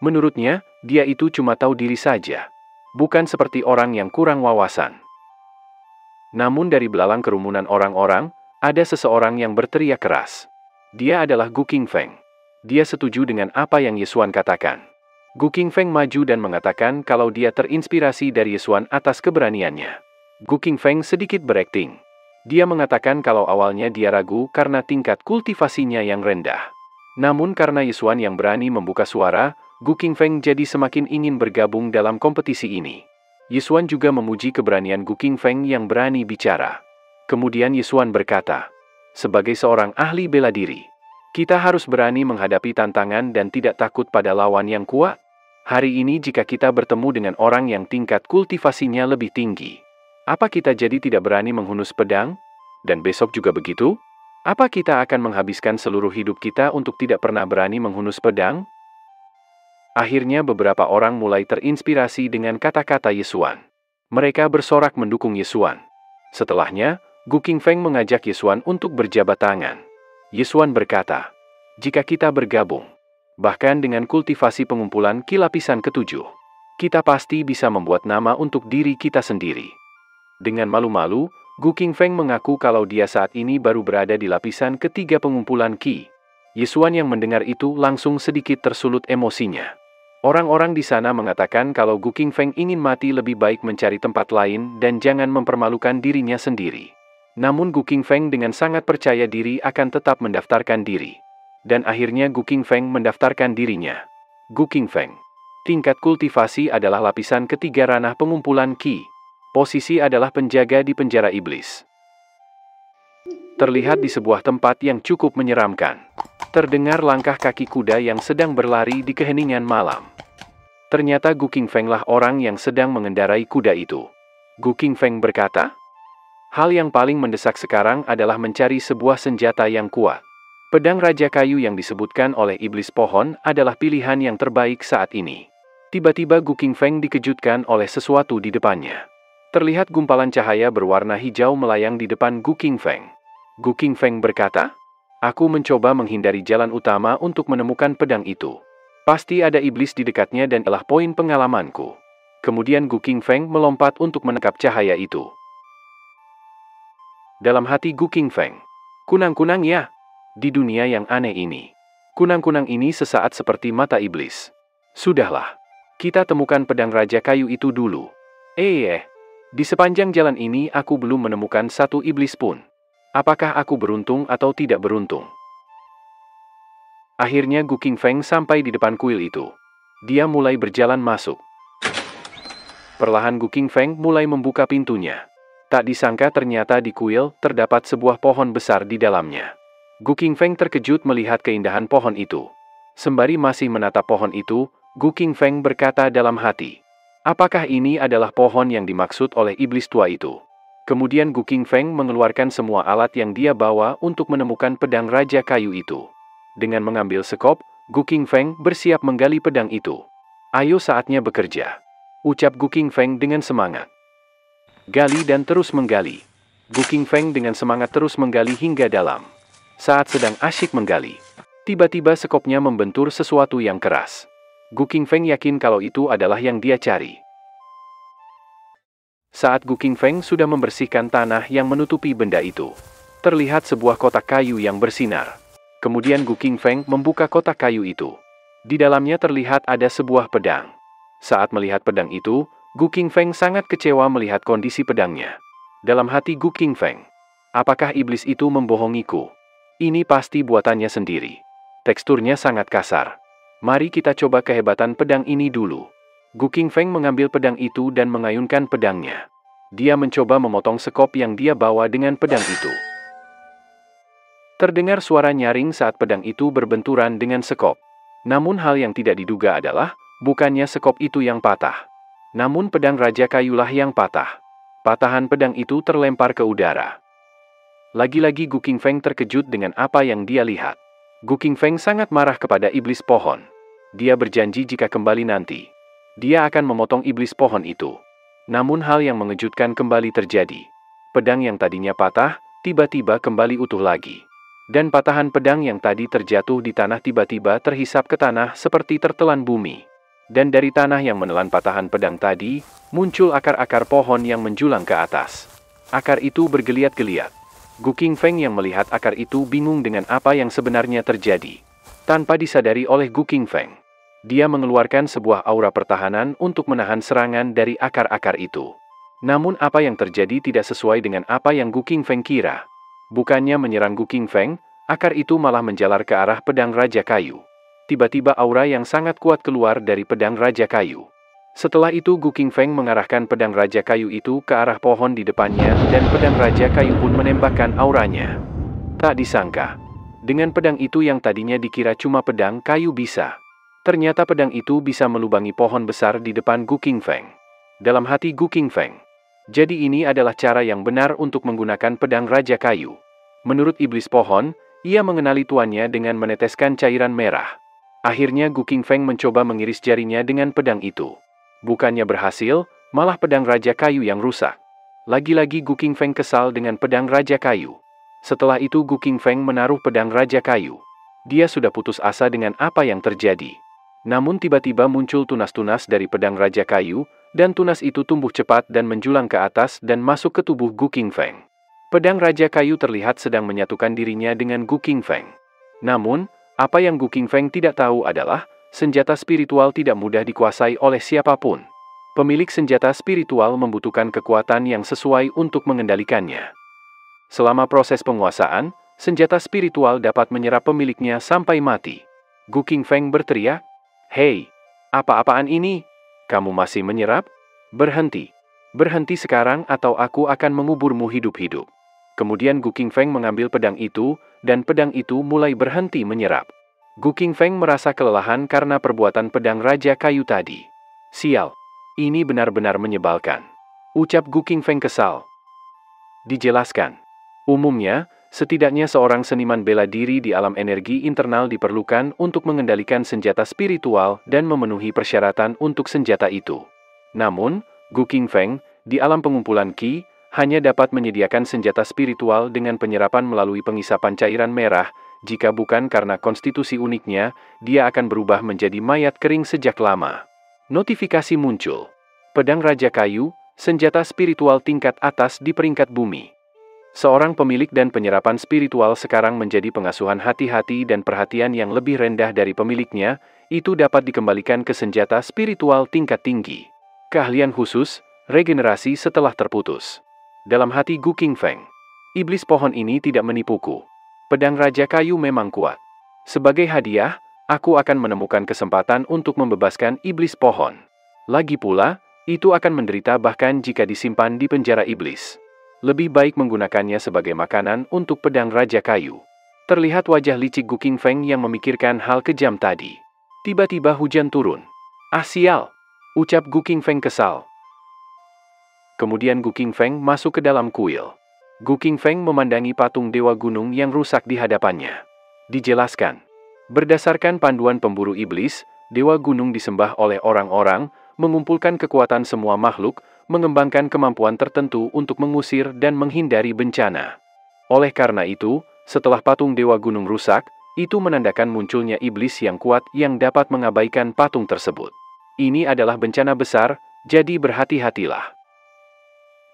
S1: Menurutnya, dia itu cuma tahu diri saja. Bukan seperti orang yang kurang wawasan. Namun dari belalang kerumunan orang-orang, ada seseorang yang berteriak keras. Dia adalah Gu Qingfeng. Dia setuju dengan apa yang Yesuan katakan. Gu Qingfeng maju dan mengatakan kalau dia terinspirasi dari Yesuan atas keberaniannya. Gu Qingfeng sedikit berakting. Dia mengatakan kalau awalnya dia ragu karena tingkat kultivasinya yang rendah. Namun karena Yesuan yang berani membuka suara, Gu Qingfeng jadi semakin ingin bergabung dalam kompetisi ini. Yesuan juga memuji keberanian Gu Qingfeng yang berani bicara. Kemudian Yesuan berkata, sebagai seorang ahli bela diri, kita harus berani menghadapi tantangan dan tidak takut pada lawan yang kuat. Hari ini jika kita bertemu dengan orang yang tingkat kultivasinya lebih tinggi, apa kita jadi tidak berani menghunus pedang? Dan besok juga begitu? Apa kita akan menghabiskan seluruh hidup kita untuk tidak pernah berani menghunus pedang? Akhirnya beberapa orang mulai terinspirasi dengan kata-kata Yesuan. Mereka bersorak mendukung Yesuan. Setelahnya, Gu Qingfeng mengajak Yesuan untuk berjabat tangan. Yesuan berkata, jika kita bergabung, bahkan dengan kultivasi pengumpulan Qi lapisan ke-7, kita pasti bisa membuat nama untuk diri kita sendiri. Dengan malu-malu, Gu Qingfeng mengaku kalau dia saat ini baru berada di lapisan ke-3 pengumpulan Qi. Yesuan yang mendengar itu langsung sedikit tersulut emosinya. Orang-orang di sana mengatakan kalau Gu Qingfeng ingin mati lebih baik mencari tempat lain dan jangan mempermalukan dirinya sendiri. Namun Gu Qingfeng dengan sangat percaya diri akan tetap mendaftarkan diri. Dan akhirnya Gu Qingfeng mendaftarkan dirinya. Gu Qingfeng. Tingkat kultivasi adalah lapisan ke-3 ranah pengumpulan Qi. Posisi adalah penjaga di penjara iblis. Terlihat di sebuah tempat yang cukup menyeramkan. Terdengar langkah kaki kuda yang sedang berlari di keheningan malam. Ternyata Gu Qingfeng lah orang yang sedang mengendarai kuda itu. Gu Qingfeng berkata, hal yang paling mendesak sekarang adalah mencari sebuah senjata yang kuat. Pedang Raja Kayu yang disebutkan oleh Iblis Pohon adalah pilihan yang terbaik saat ini. Tiba-tiba Gu Qingfeng dikejutkan oleh sesuatu di depannya. Terlihat gumpalan cahaya berwarna hijau melayang di depan Gu Qingfeng. Gu Qingfeng berkata, aku mencoba menghindari jalan utama untuk menemukan pedang itu. Pasti ada iblis di dekatnya dan adalah poin pengalamanku. Kemudian Gu Qingfeng melompat untuk menangkap cahaya itu. Dalam hati Gu Qingfeng, kunang-kunang ya, di dunia yang aneh ini. Kunang-kunang ini sesaat seperti mata iblis. Sudahlah, kita temukan pedang Raja Kayu itu dulu. Di sepanjang jalan ini aku belum menemukan satu iblis pun. Apakah aku beruntung atau tidak beruntung? Akhirnya Gu Qingfeng sampai di depan kuil itu. Dia mulai berjalan masuk. Perlahan Gu Qingfeng mulai membuka pintunya. Tak disangka ternyata di kuil terdapat sebuah pohon besar di dalamnya. Gu Qingfeng terkejut melihat keindahan pohon itu. Sembari masih menatap pohon itu, Gu Qingfeng berkata dalam hati, apakah ini adalah pohon yang dimaksud oleh iblis tua itu? Kemudian Gu Qingfeng mengeluarkan semua alat yang dia bawa untuk menemukan pedang Raja Kayu itu. Dengan mengambil sekop, Gu Qingfeng bersiap menggali pedang itu. Ayo saatnya bekerja, ucap Gu Qingfeng dengan semangat. Gali dan terus menggali. Gu Qingfeng dengan semangat terus menggali hingga dalam. Saat sedang asyik menggali, tiba-tiba sekopnya membentur sesuatu yang keras. Gu Qingfeng yakin kalau itu adalah yang dia cari. Saat Gu Qingfeng sudah membersihkan tanah yang menutupi benda itu, terlihat sebuah kotak kayu yang bersinar. Kemudian Gu Qingfeng membuka kotak kayu itu. Di dalamnya terlihat ada sebuah pedang. Saat melihat pedang itu, Gu Qingfeng sangat kecewa melihat kondisi pedangnya. Dalam hati Gu Qingfeng, apakah iblis itu membohongiku? Ini pasti buatannya sendiri. Teksturnya sangat kasar. Mari kita coba kehebatan pedang ini dulu. Gu Qingfeng mengambil pedang itu dan mengayunkan pedangnya. Dia mencoba memotong sekop yang dia bawa dengan pedang itu. Terdengar suara nyaring saat pedang itu berbenturan dengan sekop. Namun hal yang tidak diduga adalah, bukannya sekop itu yang patah. Namun pedang Raja Kayulah yang patah. Patahan pedang itu terlempar ke udara. Lagi-lagi Gu Qingfeng terkejut dengan apa yang dia lihat. Gu Qingfeng sangat marah kepada iblis pohon. Dia berjanji jika kembali nanti, dia akan memotong iblis pohon itu. Namun hal yang mengejutkan kembali terjadi. Pedang yang tadinya patah, tiba-tiba kembali utuh lagi. Dan patahan pedang yang tadi terjatuh di tanah tiba-tiba terhisap ke tanah seperti tertelan bumi. Dan dari tanah yang menelan patahan pedang tadi, muncul akar-akar pohon yang menjulang ke atas. Akar itu bergeliat-geliat. Gu Qingfeng yang melihat akar itu bingung dengan apa yang sebenarnya terjadi. Tanpa disadari oleh Gu Qingfeng, dia mengeluarkan sebuah aura pertahanan untuk menahan serangan dari akar-akar itu. Namun apa yang terjadi tidak sesuai dengan apa yang Gu Qingfeng kira. Bukannya menyerang Gu Qingfeng, akar itu malah menjalar ke arah pedang Raja Kayu. Tiba-tiba aura yang sangat kuat keluar dari pedang Raja Kayu. Setelah itu Gu Qingfeng mengarahkan pedang Raja Kayu itu ke arah pohon di depannya dan pedang Raja Kayu pun menembakkan auranya. Tak disangka, dengan pedang itu yang tadinya dikira cuma pedang kayu bisa. Ternyata pedang itu bisa melubangi pohon besar di depan Gu Qingfeng. Dalam hati Gu Qingfeng, jadi ini adalah cara yang benar untuk menggunakan pedang Raja Kayu. Menurut iblis pohon, ia mengenali tuannya dengan meneteskan cairan merah. Akhirnya Gu Qingfeng mencoba mengiris jarinya dengan pedang itu. Bukannya berhasil, malah pedang Raja Kayu yang rusak. Lagi-lagi Gu Qingfeng kesal dengan pedang Raja Kayu. Setelah itu Gu Qingfeng menaruh pedang Raja Kayu. Dia sudah putus asa dengan apa yang terjadi. Namun tiba-tiba muncul tunas-tunas dari pedang Raja Kayu, dan tunas itu tumbuh cepat dan menjulang ke atas dan masuk ke tubuh Gu Qingfeng. Pedang Raja Kayu terlihat sedang menyatukan dirinya dengan Gu Qingfeng. Namun, apa yang Gu Qingfeng tidak tahu adalah, senjata spiritual tidak mudah dikuasai oleh siapapun. Pemilik senjata spiritual membutuhkan kekuatan yang sesuai untuk mengendalikannya. Selama proses penguasaan, senjata spiritual dapat menyerap pemiliknya sampai mati. Gu Qingfeng berteriak, "Hei, apa-apaan ini? Kamu masih menyerap? Berhenti. Berhenti sekarang atau aku akan menguburmu hidup-hidup." Kemudian Gu Qingfeng mengambil pedang itu, dan pedang itu mulai berhenti menyerap. Gu Qingfeng merasa kelelahan karena perbuatan pedang Raja Kayu tadi. Sial, ini benar-benar menyebalkan, ucap Gu Qingfeng kesal. Dijelaskan. Umumnya, setidaknya seorang seniman bela diri di alam energi internal diperlukan untuk mengendalikan senjata spiritual dan memenuhi persyaratan untuk senjata itu. Namun, Gu Qingfeng, di alam pengumpulan Qi, hanya dapat menyediakan senjata spiritual dengan penyerapan melalui pengisapan cairan merah. Jika bukan karena konstitusi uniknya, dia akan berubah menjadi mayat kering sejak lama. Notifikasi muncul. Pedang Raja Kayu, senjata spiritual tingkat atas di peringkat bumi. Seorang pemilik dan penyerapan spiritual sekarang menjadi pengasuhan hati-hati dan perhatian yang lebih rendah dari pemiliknya, itu dapat dikembalikan ke senjata spiritual tingkat tinggi. Keahlian khusus, regenerasi setelah terputus. Dalam hati Gu Qingfeng, iblis pohon ini tidak menipuku. Pedang Raja Kayu memang kuat. Sebagai hadiah, aku akan menemukan kesempatan untuk membebaskan iblis pohon. Lagi pula, itu akan menderita bahkan jika disimpan di penjara iblis. Lebih baik menggunakannya sebagai makanan untuk pedang Raja Kayu. Terlihat wajah licik Gu Qingfeng yang memikirkan hal kejam tadi. Tiba-tiba hujan turun. "Ah sial!" ucap Gu Qingfeng kesal. Kemudian Gu Qingfeng masuk ke dalam kuil. Gu Qingfeng memandangi patung Dewa Gunung yang rusak di hadapannya. Dijelaskan. Berdasarkan panduan pemburu iblis, Dewa Gunung disembah oleh orang-orang, mengumpulkan kekuatan semua makhluk, mengembangkan kemampuan tertentu untuk mengusir dan menghindari bencana. Oleh karena itu, setelah patung Dewa Gunung rusak, itu menandakan munculnya iblis yang kuat yang dapat mengabaikan patung tersebut. Ini adalah bencana besar, jadi berhati-hatilah.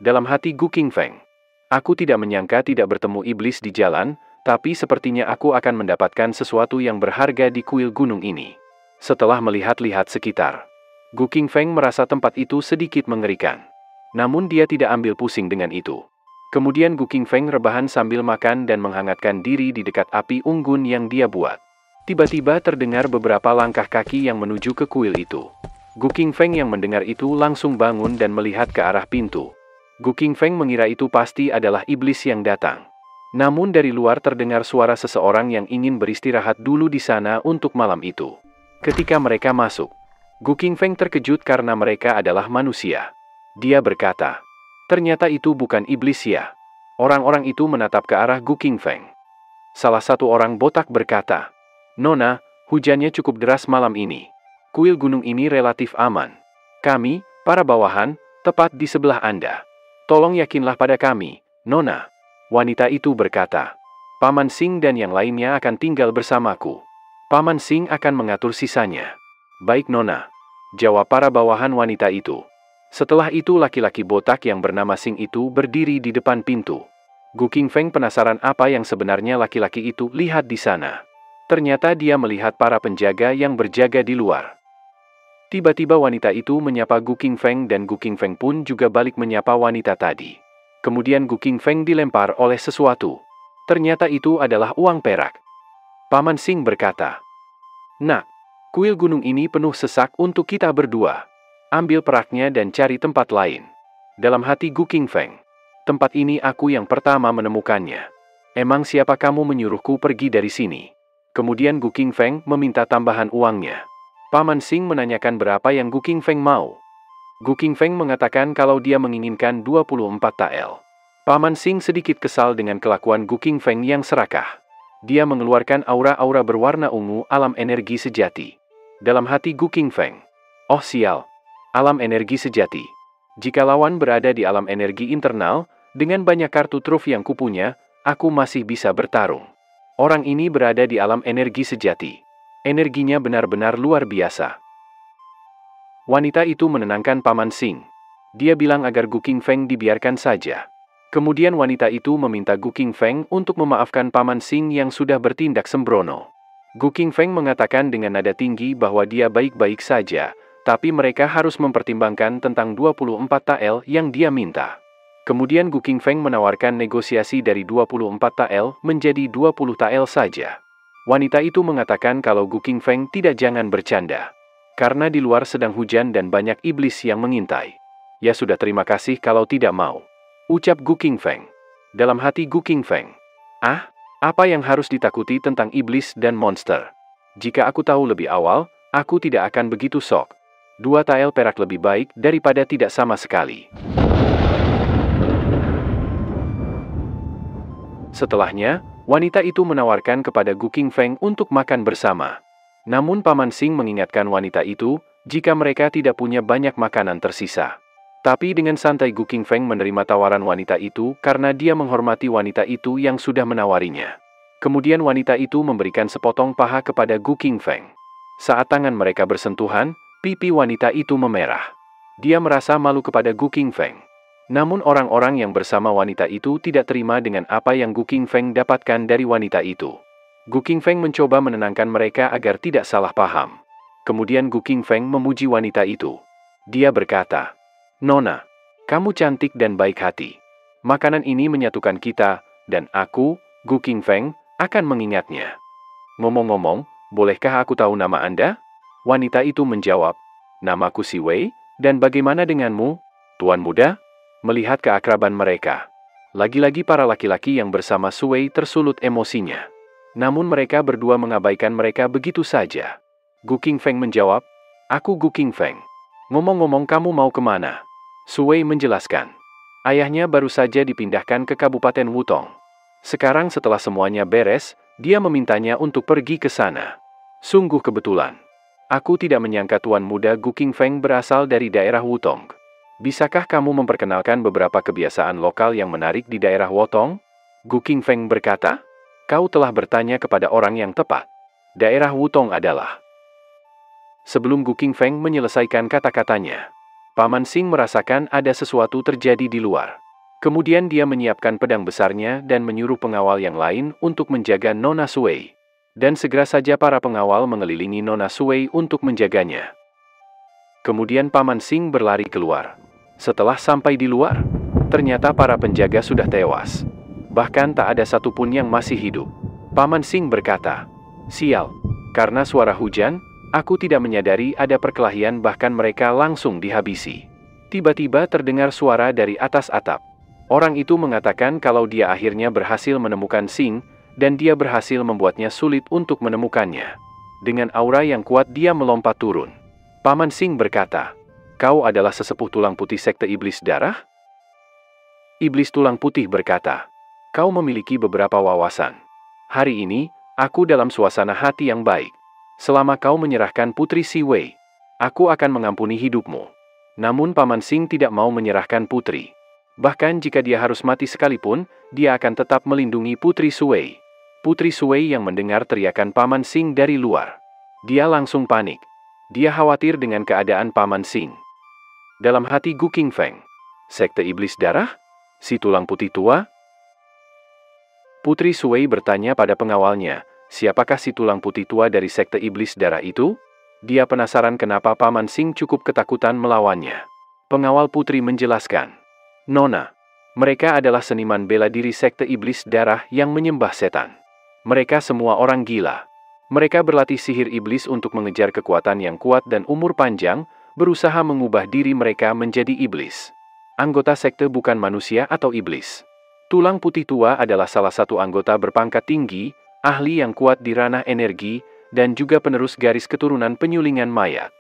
S1: Dalam hati Gu Qingfeng, aku tidak menyangka tidak bertemu iblis di jalan, tapi sepertinya aku akan mendapatkan sesuatu yang berharga di kuil gunung ini. Setelah melihat-lihat sekitar, Gu Qingfeng merasa tempat itu sedikit mengerikan. Namun dia tidak ambil pusing dengan itu. Kemudian Gu Qingfeng rebahan sambil makan dan menghangatkan diri di dekat api unggun yang dia buat. Tiba-tiba terdengar beberapa langkah kaki yang menuju ke kuil itu. Gu Qingfeng yang mendengar itu langsung bangun dan melihat ke arah pintu. Gu Qingfeng mengira itu pasti adalah iblis yang datang. Namun dari luar terdengar suara seseorang yang ingin beristirahat dulu di sana untuk malam itu. Ketika mereka masuk, Gu Qingfeng terkejut karena mereka adalah manusia. Dia berkata, "Ternyata itu bukan iblis ya." Orang-orang itu menatap ke arah Gu Qingfeng. Salah satu orang botak berkata, "Nona, hujannya cukup deras malam ini. Kuil gunung ini relatif aman. Kami, para bawahan, tepat di sebelah Anda. Tolong yakinlah pada kami, Nona." Wanita itu berkata, "Paman Sing dan yang lainnya akan tinggal bersamaku. Paman Sing akan mengatur sisanya." "Baik Nona," jawab para bawahan wanita itu. Setelah itu laki-laki botak yang bernama Sing itu berdiri di depan pintu. Gu Qingfeng penasaran apa yang sebenarnya laki-laki itu lihat di sana. Ternyata dia melihat para penjaga yang berjaga di luar. Tiba-tiba wanita itu menyapa Gu Qingfeng dan Gu Qingfeng pun juga balik menyapa wanita tadi. Kemudian Gu Qingfeng dilempar oleh sesuatu. Ternyata itu adalah uang perak. Paman Sing berkata, "Nak, kuil gunung ini penuh sesak untuk kita berdua. Ambil peraknya dan cari tempat lain." Dalam hati Gu Qingfeng, "Tempat ini aku yang pertama menemukannya. Emang siapa kamu menyuruhku pergi dari sini?" Kemudian Gu Qingfeng meminta tambahan uangnya. Paman Sing menanyakan berapa yang Gu Qingfeng mau. Gu Qingfeng mengatakan kalau dia menginginkan 24 tael. Paman Sing sedikit kesal dengan kelakuan Gu Qingfeng yang serakah. Dia mengeluarkan aura-aura berwarna ungu alam energi sejati. Dalam hati Gu Qingfeng, "Oh sial, alam energi sejati. Jika lawan berada di alam energi internal, dengan banyak kartu truf yang kupunya, aku masih bisa bertarung. Orang ini berada di alam energi sejati. Energinya benar-benar luar biasa." Wanita itu menenangkan Paman Sing. Dia bilang agar Gu Qingfeng dibiarkan saja. Kemudian wanita itu meminta Gu Qingfeng untuk memaafkan Paman Sing yang sudah bertindak sembrono. Gu Qingfeng mengatakan dengan nada tinggi bahwa dia baik-baik saja, tapi mereka harus mempertimbangkan tentang 24 tael yang dia minta. Kemudian Gu Qingfeng menawarkan negosiasi dari 24 tael menjadi 20 tael saja. Wanita itu mengatakan kalau Gu Qingfeng tidak jangan bercanda. Karena di luar sedang hujan dan banyak iblis yang mengintai. "Ya sudah terima kasih kalau tidak mau," ucap Gu Qingfeng. Dalam hati Gu Qingfeng, "Ah, apa yang harus ditakuti tentang iblis dan monster? Jika aku tahu lebih awal, aku tidak akan begitu sok. 2 tael perak lebih baik daripada tidak sama sekali." Setelahnya, wanita itu menawarkan kepada Gu Qingfeng untuk makan bersama. Namun Paman Sing mengingatkan wanita itu, jika mereka tidak punya banyak makanan tersisa. Tapi dengan santai Gu Qingfeng menerima tawaran wanita itu karena dia menghormati wanita itu yang sudah menawarinya. Kemudian wanita itu memberikan sepotong paha kepada Gu Qingfeng. Saat tangan mereka bersentuhan, pipi wanita itu memerah. Dia merasa malu kepada Gu Qingfeng. Namun orang-orang yang bersama wanita itu tidak terima dengan apa yang Gu Qingfeng dapatkan dari wanita itu. Gu Qingfeng mencoba menenangkan mereka agar tidak salah paham. Kemudian Gu Qingfeng memuji wanita itu. Dia berkata, "Nona, kamu cantik dan baik hati. Makanan ini menyatukan kita, dan aku, Gu Qingfeng, akan mengingatnya. Ngomong-ngomong, bolehkah aku tahu nama Anda?" Wanita itu menjawab, "Namaku Si Wei, dan bagaimana denganmu, Tuan Muda?" Melihat keakraban mereka, lagi-lagi para laki-laki yang bersama Sui tersulut emosinya. Namun mereka berdua mengabaikan mereka begitu saja. Gu Qingfeng menjawab, "Aku Gu Qingfeng. Ngomong-ngomong kamu mau kemana?" Sui menjelaskan, ayahnya baru saja dipindahkan ke Kabupaten Wutong. Sekarang setelah semuanya beres, dia memintanya untuk pergi ke sana. Sungguh kebetulan. Aku tidak menyangka Tuan Muda Gu Qingfeng berasal dari daerah Wutong. Bisakah kamu memperkenalkan beberapa kebiasaan lokal yang menarik di daerah Wutong? Gu Qingfeng berkata, kau telah bertanya kepada orang yang tepat. Daerah Wutong adalah... Sebelum Gu Qingfeng menyelesaikan kata-katanya, Paman Xing merasakan ada sesuatu terjadi di luar. Kemudian dia menyiapkan pedang besarnya dan menyuruh pengawal yang lain untuk menjaga Nona Sui. Dan segera saja para pengawal mengelilingi Nona Sui untuk menjaganya. Kemudian Paman Xing berlari keluar. Setelah sampai di luar, ternyata para penjaga sudah tewas. Bahkan tak ada satupun yang masih hidup. Paman Xing berkata, sial, karena suara hujan, aku tidak menyadari ada perkelahian bahkan mereka langsung dihabisi. Tiba-tiba terdengar suara dari atas atap. Orang itu mengatakan kalau dia akhirnya berhasil menemukan Xing, dan dia berhasil membuatnya sulit untuk menemukannya. Dengan aura yang kuat dia melompat turun. Paman Xing berkata, kau adalah sesepuh tulang putih sekte iblis darah? Iblis tulang putih berkata, kau memiliki beberapa wawasan. Hari ini, aku dalam suasana hati yang baik. Selama kau menyerahkan Putri Si Wei, aku akan mengampuni hidupmu. Namun Paman Xing tidak mau menyerahkan Putri. Bahkan jika dia harus mati sekalipun, dia akan tetap melindungi Putri Sui. Putri Sui yang mendengar teriakan Paman Xing dari luar. Dia langsung panik. Dia khawatir dengan keadaan Paman Xing. Dalam hati Gu Qingfeng, sekte iblis darah? Si tulang putih tua? Putri Sui bertanya pada pengawalnya, siapakah si tulang putih tua dari sekte iblis darah itu? Dia penasaran kenapa Paman Xing cukup ketakutan melawannya. Pengawal putri menjelaskan, Nona, mereka adalah seniman bela diri sekte iblis darah yang menyembah setan. Mereka semua orang gila. Mereka berlatih sihir iblis untuk mengejar kekuatan yang kuat dan umur panjang, berusaha mengubah diri mereka menjadi iblis. Anggota sekte bukan manusia atau iblis. Tulang putih tua adalah salah satu anggota berpangkat tinggi, ahli yang kuat di ranah energi, dan juga penerus garis keturunan penyulingan mayat.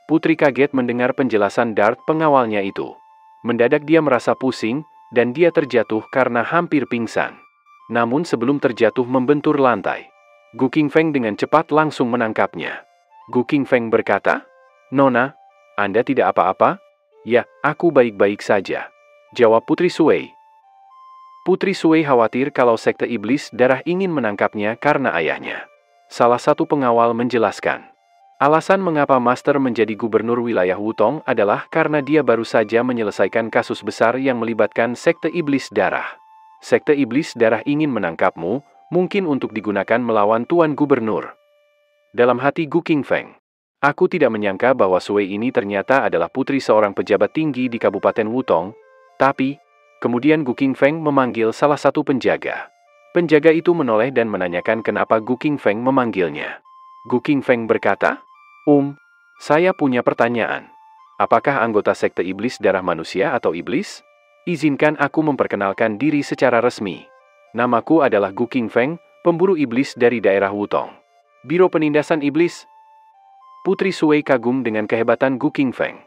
S1: Putri kaget mendengar penjelasan Dart pengawalnya itu. Mendadak dia merasa pusing, dan dia terjatuh karena hampir pingsan. Namun sebelum terjatuh membentur lantai, Gu Qingfeng dengan cepat langsung menangkapnya. Gu Qingfeng berkata, Nona, Anda tidak apa-apa? Ya, aku baik-baik saja, jawab Putri Sui. Putri Sui khawatir kalau sekte iblis darah ingin menangkapnya karena ayahnya. Salah satu pengawal menjelaskan, alasan mengapa Master menjadi gubernur wilayah Wutong adalah karena dia baru saja menyelesaikan kasus besar yang melibatkan sekte iblis darah. Sekte iblis darah ingin menangkapmu, mungkin untuk digunakan melawan Tuan Gubernur. Dalam hati Gu Qingfeng, aku tidak menyangka bahwa Sui ini ternyata adalah putri seorang pejabat tinggi di Kabupaten Wutong, tapi, kemudian Gu Qingfeng memanggil salah satu penjaga. Penjaga itu menoleh dan menanyakan kenapa Gu Qingfeng memanggilnya. Gu Qingfeng berkata, saya punya pertanyaan. Apakah anggota sekte iblis darah manusia atau iblis? Izinkan aku memperkenalkan diri secara resmi. Namaku adalah Gu Qingfeng, pemburu iblis dari daerah Wutong. Biro Penindasan Iblis. Putri Sui kagum dengan kehebatan Gu Qingfeng.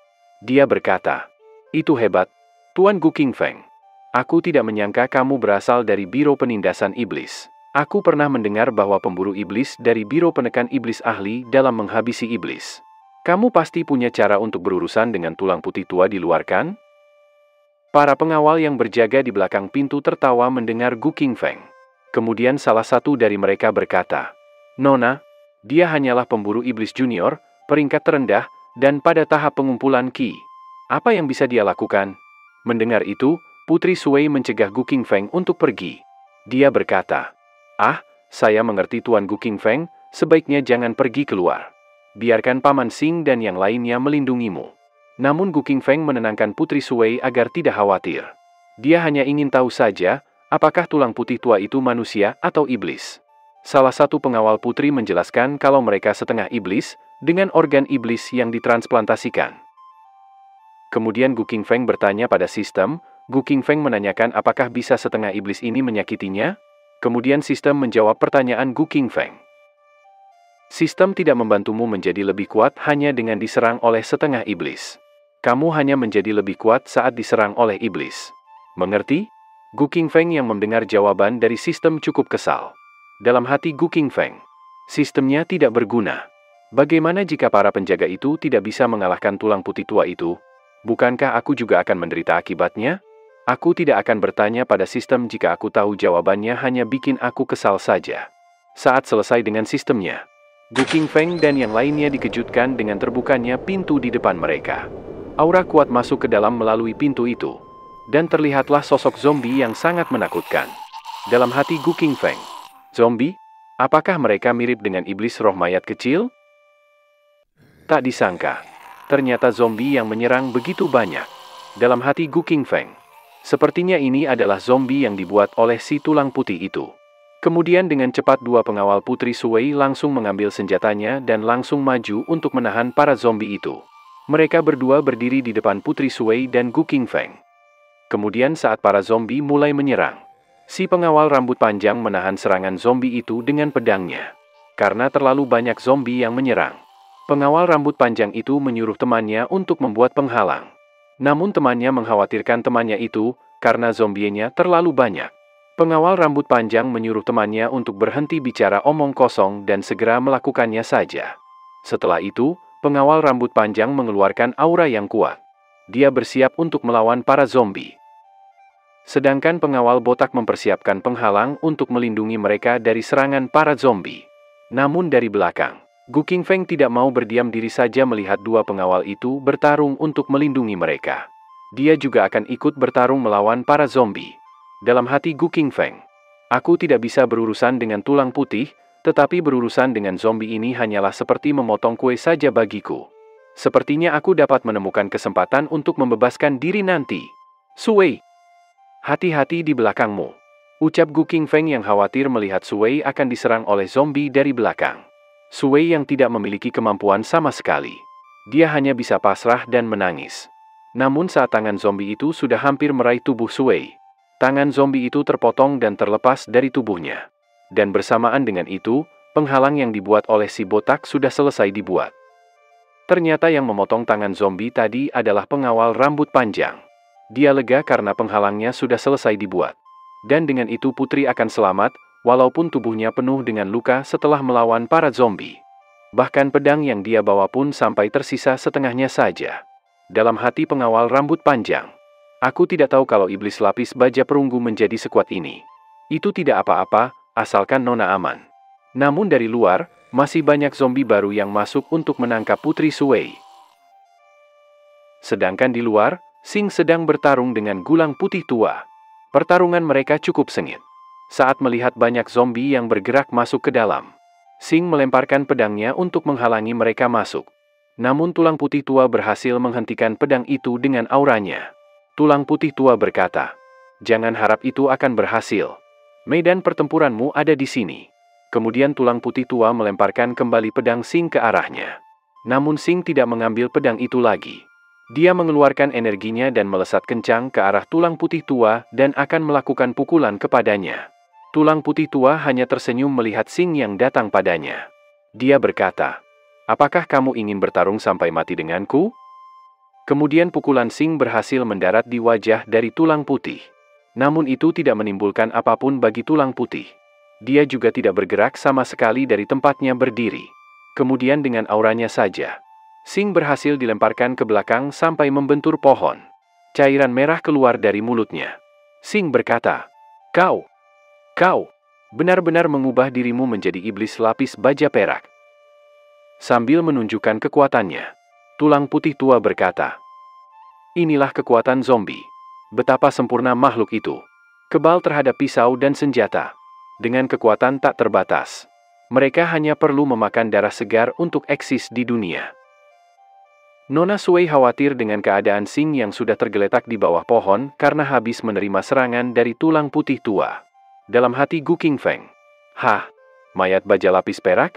S1: Dia berkata, itu hebat, Tuan Gu Qingfeng. Aku tidak menyangka kamu berasal dari Biro Penindasan Iblis. Aku pernah mendengar bahwa pemburu iblis dari Biro Penekan Iblis ahli dalam menghabisi iblis. Kamu pasti punya cara untuk berurusan dengan tulang putih tua di luar kan? Para pengawal yang berjaga di belakang pintu tertawa mendengar Gu Qingfeng. Kemudian salah satu dari mereka berkata, Nona, dia hanyalah pemburu iblis junior, peringkat terendah, dan pada tahap pengumpulan ki. Apa yang bisa dia lakukan? Mendengar itu, Putri Sui mencegah Gu Qingfeng untuk pergi. Dia berkata, saya mengerti Tuan Gu Qingfeng, sebaiknya jangan pergi keluar. Biarkan Paman Xing dan yang lainnya melindungimu. Namun Gu Qingfeng menenangkan Putri Sui agar tidak khawatir. Dia hanya ingin tahu saja, apakah tulang putih tua itu manusia atau iblis. Salah satu pengawal putri menjelaskan kalau mereka setengah iblis, dengan organ iblis yang ditransplantasikan. Kemudian Gu Qingfeng bertanya pada sistem, Gu Qingfeng menanyakan apakah bisa setengah iblis ini menyakitinya? Kemudian sistem menjawab pertanyaan Gu Qingfeng. Sistem tidak membantumu menjadi lebih kuat hanya dengan diserang oleh setengah iblis. Kamu hanya menjadi lebih kuat saat diserang oleh iblis. Mengerti? Gu Qingfeng yang mendengar jawaban dari sistem cukup kesal. Dalam hati Gu Qingfeng, sistemnya tidak berguna. Bagaimana jika para penjaga itu tidak bisa mengalahkan tulang putih tua itu? Bukankah aku juga akan menderita akibatnya? Aku tidak akan bertanya pada sistem jika aku tahu jawabannya hanya bikin aku kesal saja. Saat selesai dengan sistemnya, Gu Qingfeng dan yang lainnya dikejutkan dengan terbukanya pintu di depan mereka. Aura kuat masuk ke dalam melalui pintu itu, dan terlihatlah sosok zombie yang sangat menakutkan. Dalam hati Gu Qingfeng, zombie? Apakah mereka mirip dengan iblis roh mayat kecil? Tak disangka, ternyata zombie yang menyerang begitu banyak. Dalam hati Gu Qingfeng, sepertinya ini adalah zombie yang dibuat oleh si tulang putih itu. Kemudian dengan cepat dua pengawal Putri Sui langsung mengambil senjatanya dan langsung maju untuk menahan para zombie itu. Mereka berdua berdiri di depan Putri Sui dan Gu Qingfeng. Kemudian saat para zombie mulai menyerang, si pengawal rambut panjang menahan serangan zombie itu dengan pedangnya. Karena terlalu banyak zombie yang menyerang, pengawal rambut panjang itu menyuruh temannya untuk membuat penghalang. Namun temannya mengkhawatirkan temannya itu karena zombienya terlalu banyak. Pengawal rambut panjang menyuruh temannya untuk berhenti bicara omong kosong dan segera melakukannya saja. Setelah itu, pengawal rambut panjang mengeluarkan aura yang kuat. Dia bersiap untuk melawan para zombie. Sedangkan pengawal botak mempersiapkan penghalang untuk melindungi mereka dari serangan para zombie. Namun dari belakang, Gu Qingfeng tidak mau berdiam diri saja melihat dua pengawal itu bertarung untuk melindungi mereka. Dia juga akan ikut bertarung melawan para zombie. Dalam hati Gu Qingfeng, aku tidak bisa berurusan dengan tulang putih, tetapi berurusan dengan zombie ini hanyalah seperti memotong kue saja bagiku. Sepertinya aku dapat menemukan kesempatan untuk membebaskan diri nanti. Sui, hati-hati di belakangmu, ucap Gu Qingfeng yang khawatir melihat Sui akan diserang oleh zombie dari belakang. Sui yang tidak memiliki kemampuan sama sekali. Dia hanya bisa pasrah dan menangis. Namun saat tangan zombie itu sudah hampir meraih tubuh Sui, tangan zombie itu terpotong dan terlepas dari tubuhnya. Dan bersamaan dengan itu, penghalang yang dibuat oleh si botak sudah selesai dibuat. Ternyata yang memotong tangan zombie tadi adalah pengawal rambut panjang. Dia lega karena penghalangnya sudah selesai dibuat. Dan dengan itu Putri akan selamat, walaupun tubuhnya penuh dengan luka setelah melawan para zombie. Bahkan pedang yang dia bawa pun sampai tersisa setengahnya saja. Dalam hati pengawal rambut panjang, aku tidak tahu kalau iblis lapis baja perunggu menjadi sekuat ini. Itu tidak apa-apa, asalkan Nona aman. Namun dari luar, masih banyak zombie baru yang masuk untuk menangkap Putri Sui. Sedangkan di luar, Xing sedang bertarung dengan Gulang Putih Tua. Pertarungan mereka cukup sengit. Saat melihat banyak zombie yang bergerak masuk ke dalam, Xing melemparkan pedangnya untuk menghalangi mereka masuk. Namun Tulang Putih Tua berhasil menghentikan pedang itu dengan auranya. Tulang Putih Tua berkata, "Jangan harap itu akan berhasil. Medan pertempuranmu ada di sini." Kemudian Tulang Putih Tua melemparkan kembali pedang Xing ke arahnya. Namun Xing tidak mengambil pedang itu lagi. Dia mengeluarkan energinya dan melesat kencang ke arah Tulang Putih Tua dan akan melakukan pukulan kepadanya. Tulang Putih Tua hanya tersenyum melihat Xing yang datang padanya. Dia berkata, "Apakah kamu ingin bertarung sampai mati denganku?" Kemudian pukulan Xing berhasil mendarat di wajah dari Tulang Putih. Namun itu tidak menimbulkan apapun bagi Tulang Putih. Dia juga tidak bergerak sama sekali dari tempatnya berdiri. Kemudian dengan auranya saja, Xing berhasil dilemparkan ke belakang sampai membentur pohon. Cairan merah keluar dari mulutnya. Xing berkata, Kau benar-benar mengubah dirimu menjadi iblis lapis baja perak." Sambil menunjukkan kekuatannya, Tulang Putih Tua berkata, "Inilah kekuatan zombie. Betapa sempurna makhluk itu. Kebal terhadap pisau dan senjata. Dengan kekuatan tak terbatas. Mereka hanya perlu memakan darah segar untuk eksis di dunia." Nona Sui khawatir dengan keadaan Xing yang sudah tergeletak di bawah pohon karena habis menerima serangan dari Tulang Putih Tua. Dalam hati Gu Qingfeng, "Hah, mayat baja lapis perak?"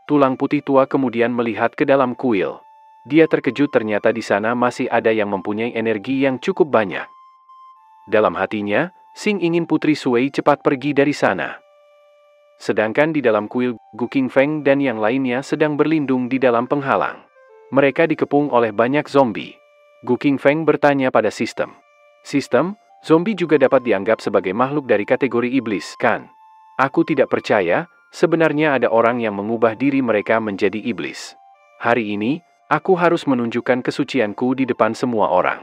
S1: Tulang Putih Tua kemudian melihat ke dalam kuil. Dia terkejut ternyata di sana masih ada yang mempunyai energi yang cukup banyak. Dalam hatinya, Xing ingin Putri Sui cepat pergi dari sana. Sedangkan di dalam kuil, Gu Qingfeng dan yang lainnya sedang berlindung di dalam penghalang. Mereka dikepung oleh banyak zombie. Gu Qingfeng bertanya pada sistem. "Sistem, zombie juga dapat dianggap sebagai makhluk dari kategori iblis, kan?" "Aku tidak percaya, sebenarnya ada orang yang mengubah diri mereka menjadi iblis. Hari ini, Aku harus menunjukkan kesucianku di depan semua orang.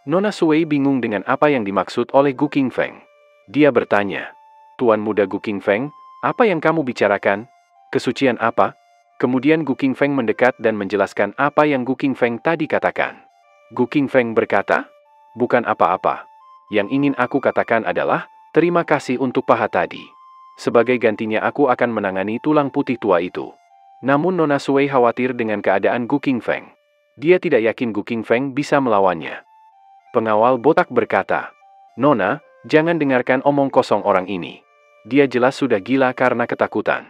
S1: Nona Sui bingung dengan apa yang dimaksud oleh Gu Qingfeng. Dia bertanya, Tuan Muda Gu Qingfeng, apa yang kamu bicarakan? Kesucian apa? Kemudian Gu Qingfeng mendekat dan menjelaskan apa yang Gu Qingfeng tadi katakan. Gu Qingfeng berkata, bukan apa-apa. Yang ingin aku katakan adalah, terima kasih untuk paha tadi. Sebagai gantinya aku akan menangani tulang putih tua itu. Namun Nona Sui khawatir dengan keadaan Gu Qingfeng. Dia tidak yakin Gu Qingfeng bisa melawannya. Pengawal botak berkata, Nona, jangan dengarkan omong kosong orang ini. Dia jelas sudah gila karena ketakutan.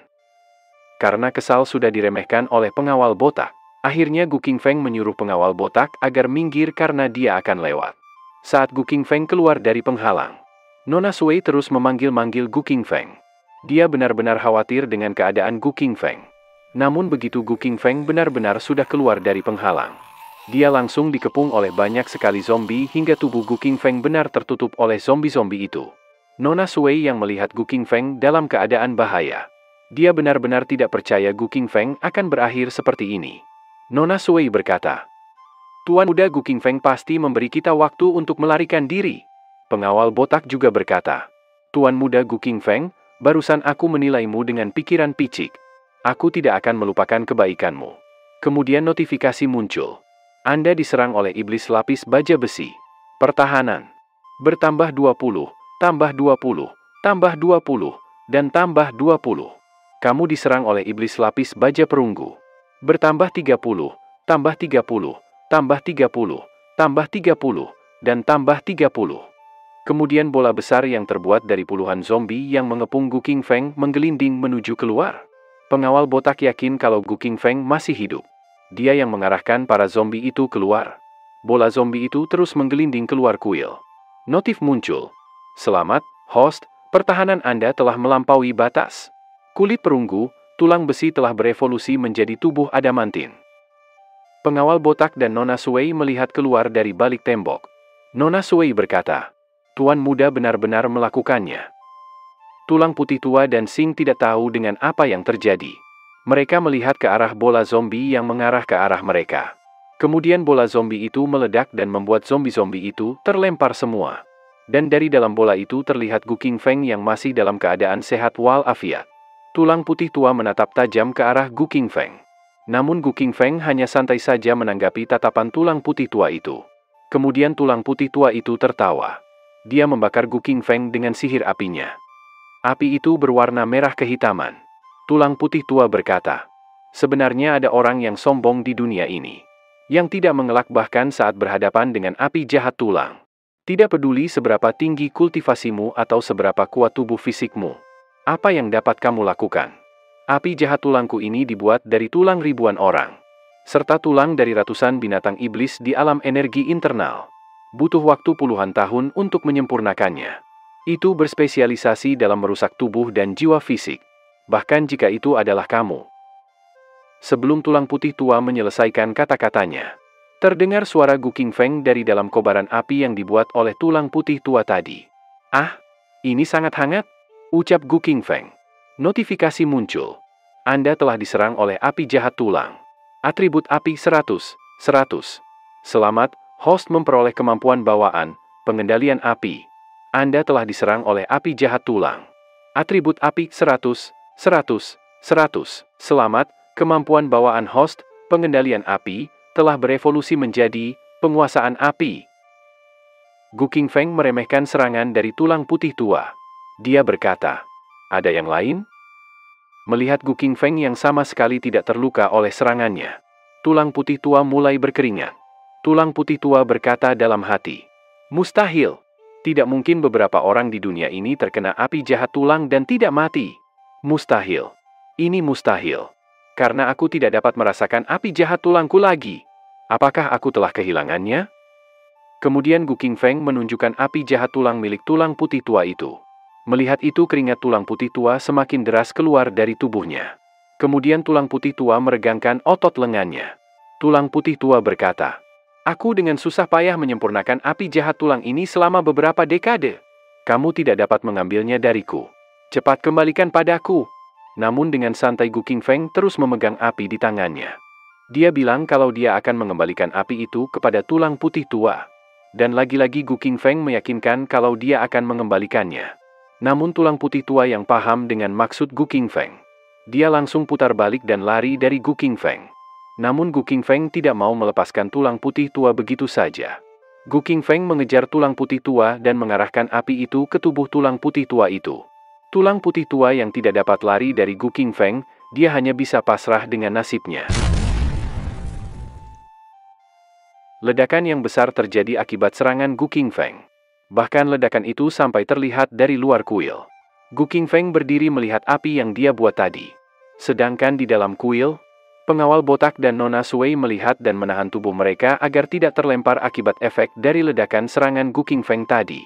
S1: Karena kesal sudah diremehkan oleh pengawal botak, akhirnya Gu Qingfeng menyuruh pengawal botak agar minggir karena dia akan lewat. Saat Gu Qingfeng keluar dari penghalang, Nona Sui terus memanggil-manggil Gu Qingfeng. Dia benar-benar khawatir dengan keadaan Gu Qingfeng. Namun begitu Gu Qingfeng benar-benar sudah keluar dari penghalang, dia langsung dikepung oleh banyak sekali zombie hingga tubuh Gu Qingfeng benar tertutup oleh zombie-zombie itu. Nona Sui yang melihat Gu Qingfeng dalam keadaan bahaya. Dia benar-benar tidak percaya Gu Qingfeng akan berakhir seperti ini. Nona Sui berkata, Tuan Muda Gu Qingfeng pasti memberi kita waktu untuk melarikan diri. Pengawal botak juga berkata, Tuan Muda Gu Qingfeng, barusan aku menilaimu dengan pikiran picik. Aku tidak akan melupakan kebaikanmu. Kemudian notifikasi muncul. Anda diserang oleh iblis lapis baja besi. Pertahanan. Bertambah 20, tambah 20, tambah 20, dan tambah 20. Kamu diserang oleh iblis lapis baja perunggu. Bertambah 30, tambah 30, tambah 30, tambah 30, dan tambah 30. Kemudian bola besar yang terbuat dari puluhan zombie yang mengepung Gu Qingfeng menggelinding menuju keluar. Pengawal botak yakin kalau Gu Qingfeng masih hidup. Dia yang mengarahkan para zombie itu keluar. Bola zombie itu terus menggelinding keluar kuil. Notif muncul. Selamat, host, pertahanan Anda telah melampaui batas. Kulit perunggu, tulang besi telah berevolusi menjadi tubuh adamantin. Pengawal botak dan Nona Sui melihat keluar dari balik tembok. Nona Sui berkata, Tuan Muda benar-benar melakukannya. Tulang putih tua dan Sing tidak tahu dengan apa yang terjadi. Mereka melihat ke arah bola zombie yang mengarah ke arah mereka. Kemudian bola zombie itu meledak dan membuat zombie-zombie itu terlempar semua. Dan dari dalam bola itu terlihat Gu Qingfeng yang masih dalam keadaan sehat walafiat. Tulang putih tua menatap tajam ke arah Gu Qingfeng. Namun Gu Qingfeng hanya santai saja menanggapi tatapan tulang putih tua itu. Kemudian tulang putih tua itu tertawa. Dia membakar Gu Qingfeng dengan sihir apinya. Api itu berwarna merah kehitaman. Tulang putih tua berkata, sebenarnya ada orang yang sombong di dunia ini. Yang tidak mengelak bahkan saat berhadapan dengan api jahat tulang. Tidak peduli seberapa tinggi kultivasimu atau seberapa kuat tubuh fisikmu. Apa yang dapat kamu lakukan? Api jahat tulangku ini dibuat dari tulang ribuan orang. Serta tulang dari ratusan binatang iblis di alam energi internal. Butuh waktu puluhan tahun untuk menyempurnakannya. Itu berspesialisasi dalam merusak tubuh dan jiwa fisik. Bahkan jika itu adalah kamu. Sebelum tulang putih tua menyelesaikan kata-katanya, terdengar suara Gu Qingfeng dari dalam kobaran api yang dibuat oleh tulang putih tua tadi. Ah, ini sangat hangat, ucap Gu Qingfeng. Notifikasi muncul. Anda telah diserang oleh api jahat tulang. Atribut api 100, 100. Selamat, host memperoleh kemampuan bawaan, pengendalian api. Anda telah diserang oleh api jahat tulang. Atribut api 100, 100, 100. Selamat, kemampuan bawaan host, pengendalian api, telah berevolusi menjadi penguasaan api. Gu Qingfeng meremehkan serangan dari tulang putih tua. Dia berkata, ada yang lain? Melihat Gu Qingfeng yang sama sekali tidak terluka oleh serangannya, tulang putih tua mulai berkeringat. Tulang putih tua berkata dalam hati, mustahil. Tidak mungkin beberapa orang di dunia ini terkena api jahat tulang dan tidak mati. Mustahil. Ini mustahil. Karena aku tidak dapat merasakan api jahat tulangku lagi. Apakah aku telah kehilangannya? Kemudian Gu Qingfeng menunjukkan api jahat tulang milik tulang putih tua itu. Melihat itu keringat tulang putih tua semakin deras keluar dari tubuhnya. Kemudian tulang putih tua meregangkan otot lengannya. Tulang putih tua berkata, aku dengan susah payah menyempurnakan api jahat tulang ini selama beberapa dekade. Kamu tidak dapat mengambilnya dariku. Cepat kembalikan padaku. Namun dengan santai Gu Qingfeng terus memegang api di tangannya. Dia bilang kalau dia akan mengembalikan api itu kepada tulang putih tua. Dan lagi-lagi Gu Qingfeng meyakinkan kalau dia akan mengembalikannya. Namun tulang putih tua yang paham dengan maksud Gu Qingfeng. Dia langsung putar balik dan lari dari Gu Qingfeng. Namun Gu Qingfeng tidak mau melepaskan tulang putih tua begitu saja. Gu Qingfeng mengejar tulang putih tua dan mengarahkan api itu ke tubuh tulang putih tua itu. Tulang putih tua yang tidak dapat lari dari Gu Qingfeng, dia hanya bisa pasrah dengan nasibnya. Ledakan yang besar terjadi akibat serangan Gu Qingfeng. Bahkan ledakan itu sampai terlihat dari luar kuil. Gu Qingfeng berdiri melihat api yang dia buat tadi. Sedangkan di dalam kuil, pengawal botak dan Nona Sui melihat dan menahan tubuh mereka agar tidak terlempar akibat efek dari ledakan serangan Gu Qingfeng tadi.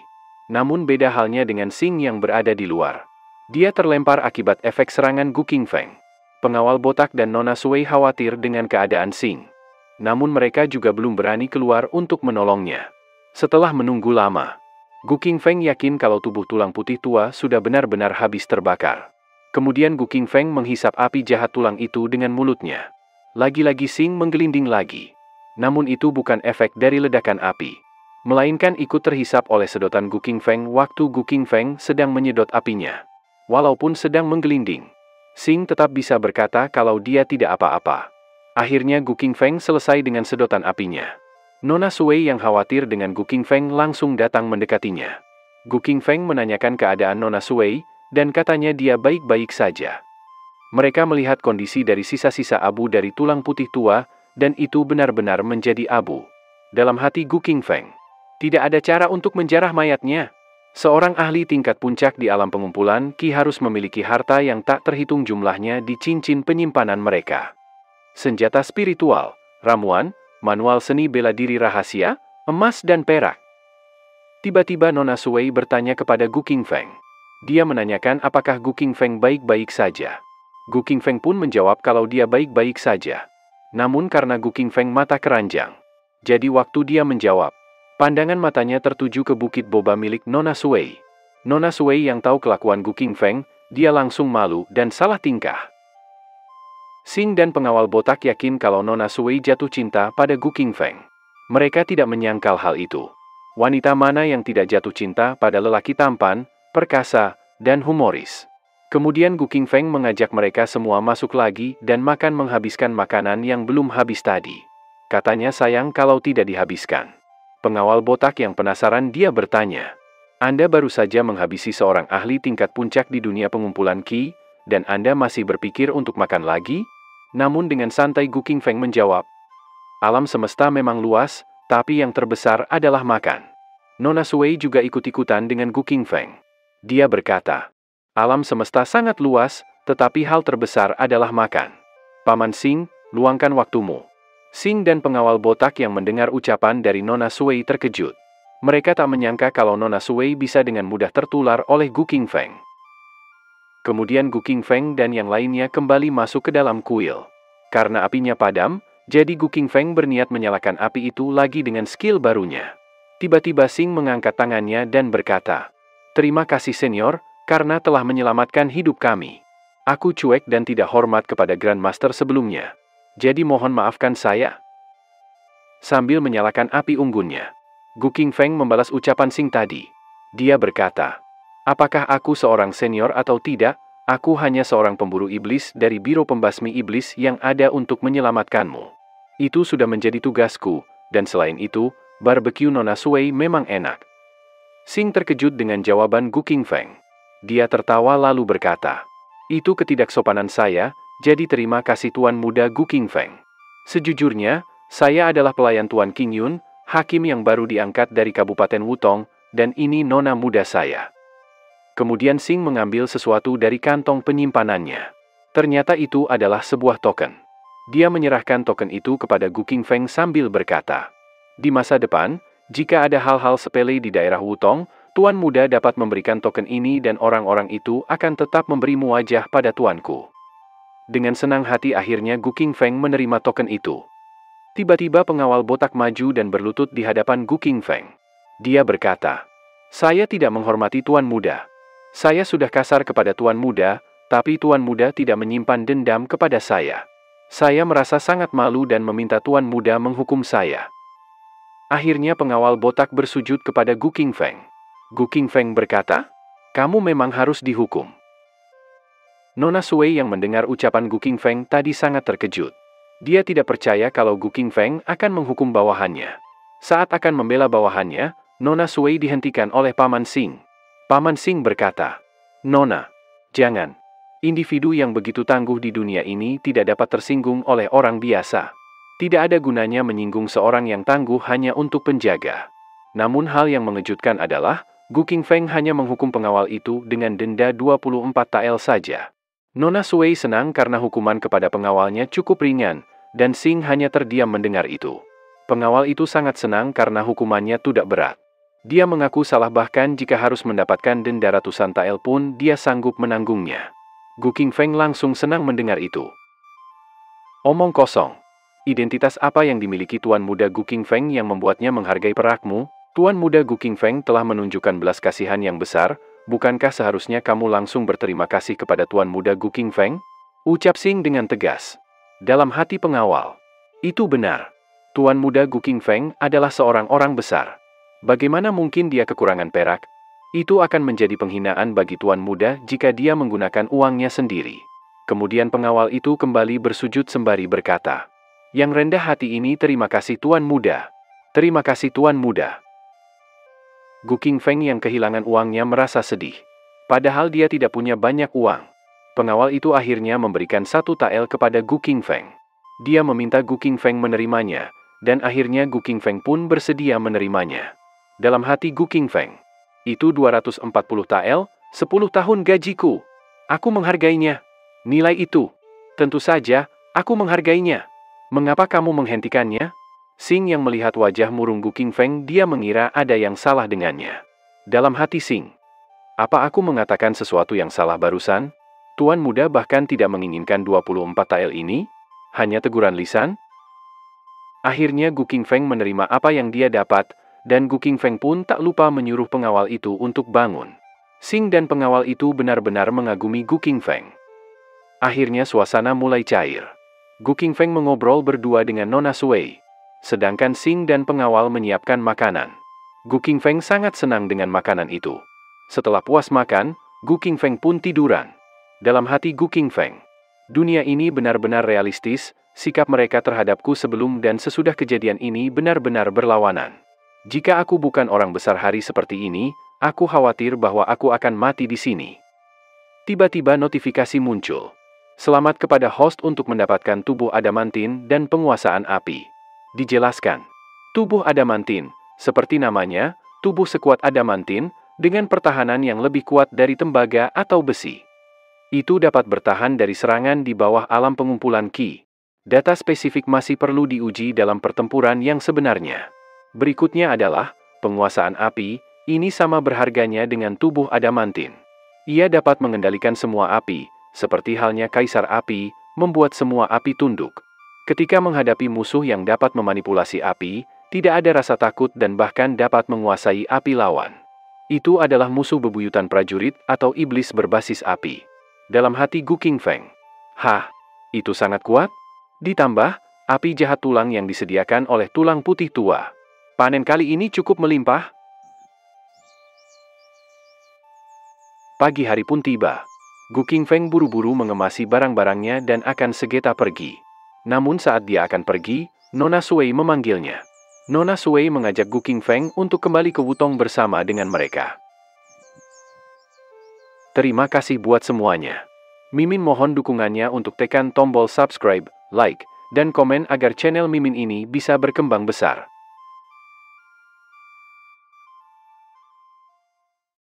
S1: Namun beda halnya dengan Xing yang berada di luar. Dia terlempar akibat efek serangan Gu Qingfeng. Pengawal botak dan Nona Sui khawatir dengan keadaan Xing. Namun mereka juga belum berani keluar untuk menolongnya. Setelah menunggu lama, Gu Qingfeng yakin kalau tubuh tulang putih tua sudah benar-benar habis terbakar. Kemudian Gu Qingfeng menghisap api jahat tulang itu dengan mulutnya. Lagi-lagi Xing menggelinding lagi. Namun itu bukan efek dari ledakan api. Melainkan ikut terhisap oleh sedotan Gu Qingfeng waktu Gu Qingfeng sedang menyedot apinya. Walaupun sedang menggelinding, Xing tetap bisa berkata kalau dia tidak apa-apa. Akhirnya Gu Qingfeng selesai dengan sedotan apinya. Nona Sui yang khawatir dengan Gu Qingfeng langsung datang mendekatinya. Gu Qingfeng menanyakan keadaan Nona Sui, dan katanya dia baik-baik saja. Mereka melihat kondisi dari sisa-sisa abu dari tulang putih tua, dan itu benar-benar menjadi abu. Dalam hati Gu Qingfeng, tidak ada cara untuk menjarah mayatnya. Seorang ahli tingkat puncak di alam pengumpulan Qi harus memiliki harta yang tak terhitung jumlahnya di cincin penyimpanan mereka. Senjata spiritual, ramuan, manual seni bela diri rahasia, emas dan perak. Tiba-tiba Nona Sui bertanya kepada Gu Qingfeng. Dia menanyakan apakah Gu Qingfeng baik-baik saja. Gu Qingfeng pun menjawab kalau dia baik-baik saja. Namun karena Gu Qingfeng mata keranjang, jadi waktu dia menjawab, pandangan matanya tertuju ke bukit boba milik Nona Sui. Nona Sui yang tahu kelakuan Gu Qingfeng, dia langsung malu dan salah tingkah. Xing dan pengawal botak yakin kalau Nona Sui jatuh cinta pada Gu Qingfeng. Mereka tidak menyangkal hal itu. Wanita mana yang tidak jatuh cinta pada lelaki tampan, perkasa, dan humoris. Kemudian Gu Qingfeng mengajak mereka semua masuk lagi dan makan menghabiskan makanan yang belum habis tadi. Katanya sayang kalau tidak dihabiskan. Pengawal botak yang penasaran dia bertanya, Anda baru saja menghabisi seorang ahli tingkat puncak di dunia pengumpulan Qi, dan Anda masih berpikir untuk makan lagi? Namun dengan santai Gu Qingfeng menjawab, alam semesta memang luas, tapi yang terbesar adalah makan. Nona Sui juga ikut-ikutan dengan Gu Qingfeng. Dia berkata, alam semesta sangat luas, tetapi hal terbesar adalah makan. Paman Xing, luangkan waktumu. Xing dan pengawal botak yang mendengar ucapan dari Nona Sui terkejut. Mereka tak menyangka kalau Nona Sui bisa dengan mudah tertular oleh Gu Qingfeng. Kemudian Gu Qingfeng dan yang lainnya kembali masuk ke dalam kuil. Karena apinya padam, jadi Gu Qingfeng berniat menyalakan api itu lagi dengan skill barunya. Tiba-tiba Xing mengangkat tangannya dan berkata, terima kasih senior, karena telah menyelamatkan hidup kami. Aku cuek dan tidak hormat kepada Grandmaster sebelumnya. Jadi mohon maafkan saya. Sambil menyalakan api unggunnya, Gu Qingfeng membalas ucapan Xing tadi. Dia berkata, apakah aku seorang senior atau tidak? Aku hanya seorang pemburu iblis dari Biro Pembasmi Iblis yang ada untuk menyelamatkanmu. Itu sudah menjadi tugasku, dan selain itu, barbecue Nona Sui memang enak. Xing terkejut dengan jawaban Gu Qingfeng. Dia tertawa lalu berkata, itu ketidaksopanan saya, jadi terima kasih Tuan Muda Gu Qingfeng. Sejujurnya, saya adalah pelayan Tuan Qing Yun, hakim yang baru diangkat dari Kabupaten Wutong, dan ini Nona muda saya. Kemudian Xing mengambil sesuatu dari kantong penyimpanannya. Ternyata itu adalah sebuah token. Dia menyerahkan token itu kepada Gu Qingfeng sambil berkata, di masa depan, jika ada hal-hal sepele di daerah Wutong, Tuan Muda dapat memberikan token ini dan orang-orang itu akan tetap memberimu wajah pada tuanku. Dengan senang hati akhirnya Gu Qingfeng menerima token itu. Tiba-tiba pengawal botak maju dan berlutut di hadapan Gu Qingfeng. Dia berkata, saya tidak menghormati Tuan Muda. Saya sudah kasar kepada Tuan Muda, tapi Tuan Muda tidak menyimpan dendam kepada saya. Saya merasa sangat malu dan meminta Tuan Muda menghukum saya. Akhirnya pengawal botak bersujud kepada Gu Qingfeng. Gu Qingfeng berkata, "Kamu memang harus dihukum." Nona Sui yang mendengar ucapan Gu Qingfeng tadi sangat terkejut. Dia tidak percaya kalau Gu Qingfeng akan menghukum bawahannya. Saat akan membela bawahannya, Nona Sui dihentikan oleh Paman Xing. Paman Xing berkata, "Nona, jangan. Individu yang begitu tangguh di dunia ini tidak dapat tersinggung oleh orang biasa. Tidak ada gunanya menyinggung seorang yang tangguh hanya untuk penjaga." Namun hal yang mengejutkan adalah, Gu Qingfeng hanya menghukum pengawal itu dengan denda 24 tael saja. Nona Sui senang karena hukuman kepada pengawalnya cukup ringan, dan Xing hanya terdiam mendengar itu. Pengawal itu sangat senang karena hukumannya tidak berat. Dia mengaku salah bahkan jika harus mendapatkan denda ratusan tael pun dia sanggup menanggungnya. Gu Qingfeng langsung senang mendengar itu. Omong kosong. Identitas apa yang dimiliki Tuan Muda Gu Qingfeng yang membuatnya menghargai perakmu? Tuan Muda Gu Qingfeng telah menunjukkan belas kasihan yang besar. Bukankah seharusnya kamu langsung berterima kasih kepada Tuan Muda Gu Qingfeng? Ucap Xing dengan tegas. Dalam hati pengawal. Itu benar. Tuan Muda Gu Qingfeng adalah seorang orang besar. Bagaimana mungkin dia kekurangan perak? Itu akan menjadi penghinaan bagi Tuan Muda jika dia menggunakan uangnya sendiri. Kemudian pengawal itu kembali bersujud sembari berkata, "Yang rendah hati ini terima kasih Tuan Muda. Terima kasih Tuan Muda." Gu Qingfeng yang kehilangan uangnya merasa sedih. Padahal dia tidak punya banyak uang. Pengawal itu akhirnya memberikan 1 tael kepada Gu Qingfeng. Dia meminta Gu Qingfeng menerimanya, dan akhirnya Gu Qingfeng pun bersedia menerimanya. Dalam hati Gu Qingfeng, itu 240 tael, 10 tahun gajiku. Aku menghargainya. Nilai itu. Tentu saja, aku menghargainya. Mengapa kamu menghentikannya? Xing yang melihat wajah murung Gu Qingfeng, dia mengira ada yang salah dengannya. Dalam hati Xing, apa aku mengatakan sesuatu yang salah barusan? Tuan Muda bahkan tidak menginginkan 24 tael ini? Hanya teguran lisan? Akhirnya Gu Qingfeng menerima apa yang dia dapat, dan Gu Qingfeng pun tak lupa menyuruh pengawal itu untuk bangun. Xing dan pengawal itu benar-benar mengagumi Gu Qingfeng. Akhirnya suasana mulai cair. Gu Qingfeng mengobrol berdua dengan Nona Sui. Sedangkan Xing dan pengawal menyiapkan makanan. Gu Qingfeng sangat senang dengan makanan itu. Setelah puas makan, Gu Qingfeng pun tiduran. Dalam hati Gu Qingfeng, dunia ini benar-benar realistis, sikap mereka terhadapku sebelum dan sesudah kejadian ini benar-benar berlawanan. Jika aku bukan orang besar hari seperti ini, aku khawatir bahwa aku akan mati di sini. Tiba-tiba notifikasi muncul. Selamat kepada host untuk mendapatkan tubuh adamantin dan penguasaan api. Dijelaskan, tubuh adamantin, seperti namanya, tubuh sekuat adamantin, dengan pertahanan yang lebih kuat dari tembaga atau besi. Itu dapat bertahan dari serangan di bawah alam pengumpulan Qi. Data spesifik masih perlu diuji dalam pertempuran yang sebenarnya. Berikutnya adalah, penguasaan api, ini sama berharganya dengan tubuh adamantin. Ia dapat mengendalikan semua api, seperti halnya Kaisar Api, membuat semua api tunduk. Ketika menghadapi musuh yang dapat memanipulasi api, tidak ada rasa takut dan bahkan dapat menguasai api lawan. Itu adalah musuh bebuyutan prajurit atau iblis berbasis api. Dalam hati Gu Qingfeng, "Hah, itu sangat kuat?" Ditambah, api jahat tulang yang disediakan oleh tulang putih tua. Panen kali ini cukup melimpah. Pagi hari pun tiba. Gu Qingfeng buru-buru mengemasi barang-barangnya dan akan segera pergi. Namun saat dia akan pergi, Nona Sui memanggilnya. Nona Sui mengajak Gu Qingfeng untuk kembali ke Wutong bersama dengan mereka. Terima kasih buat semuanya. Mimin mohon dukungannya untuk tekan tombol subscribe, like, dan komen agar channel Mimin ini bisa berkembang besar.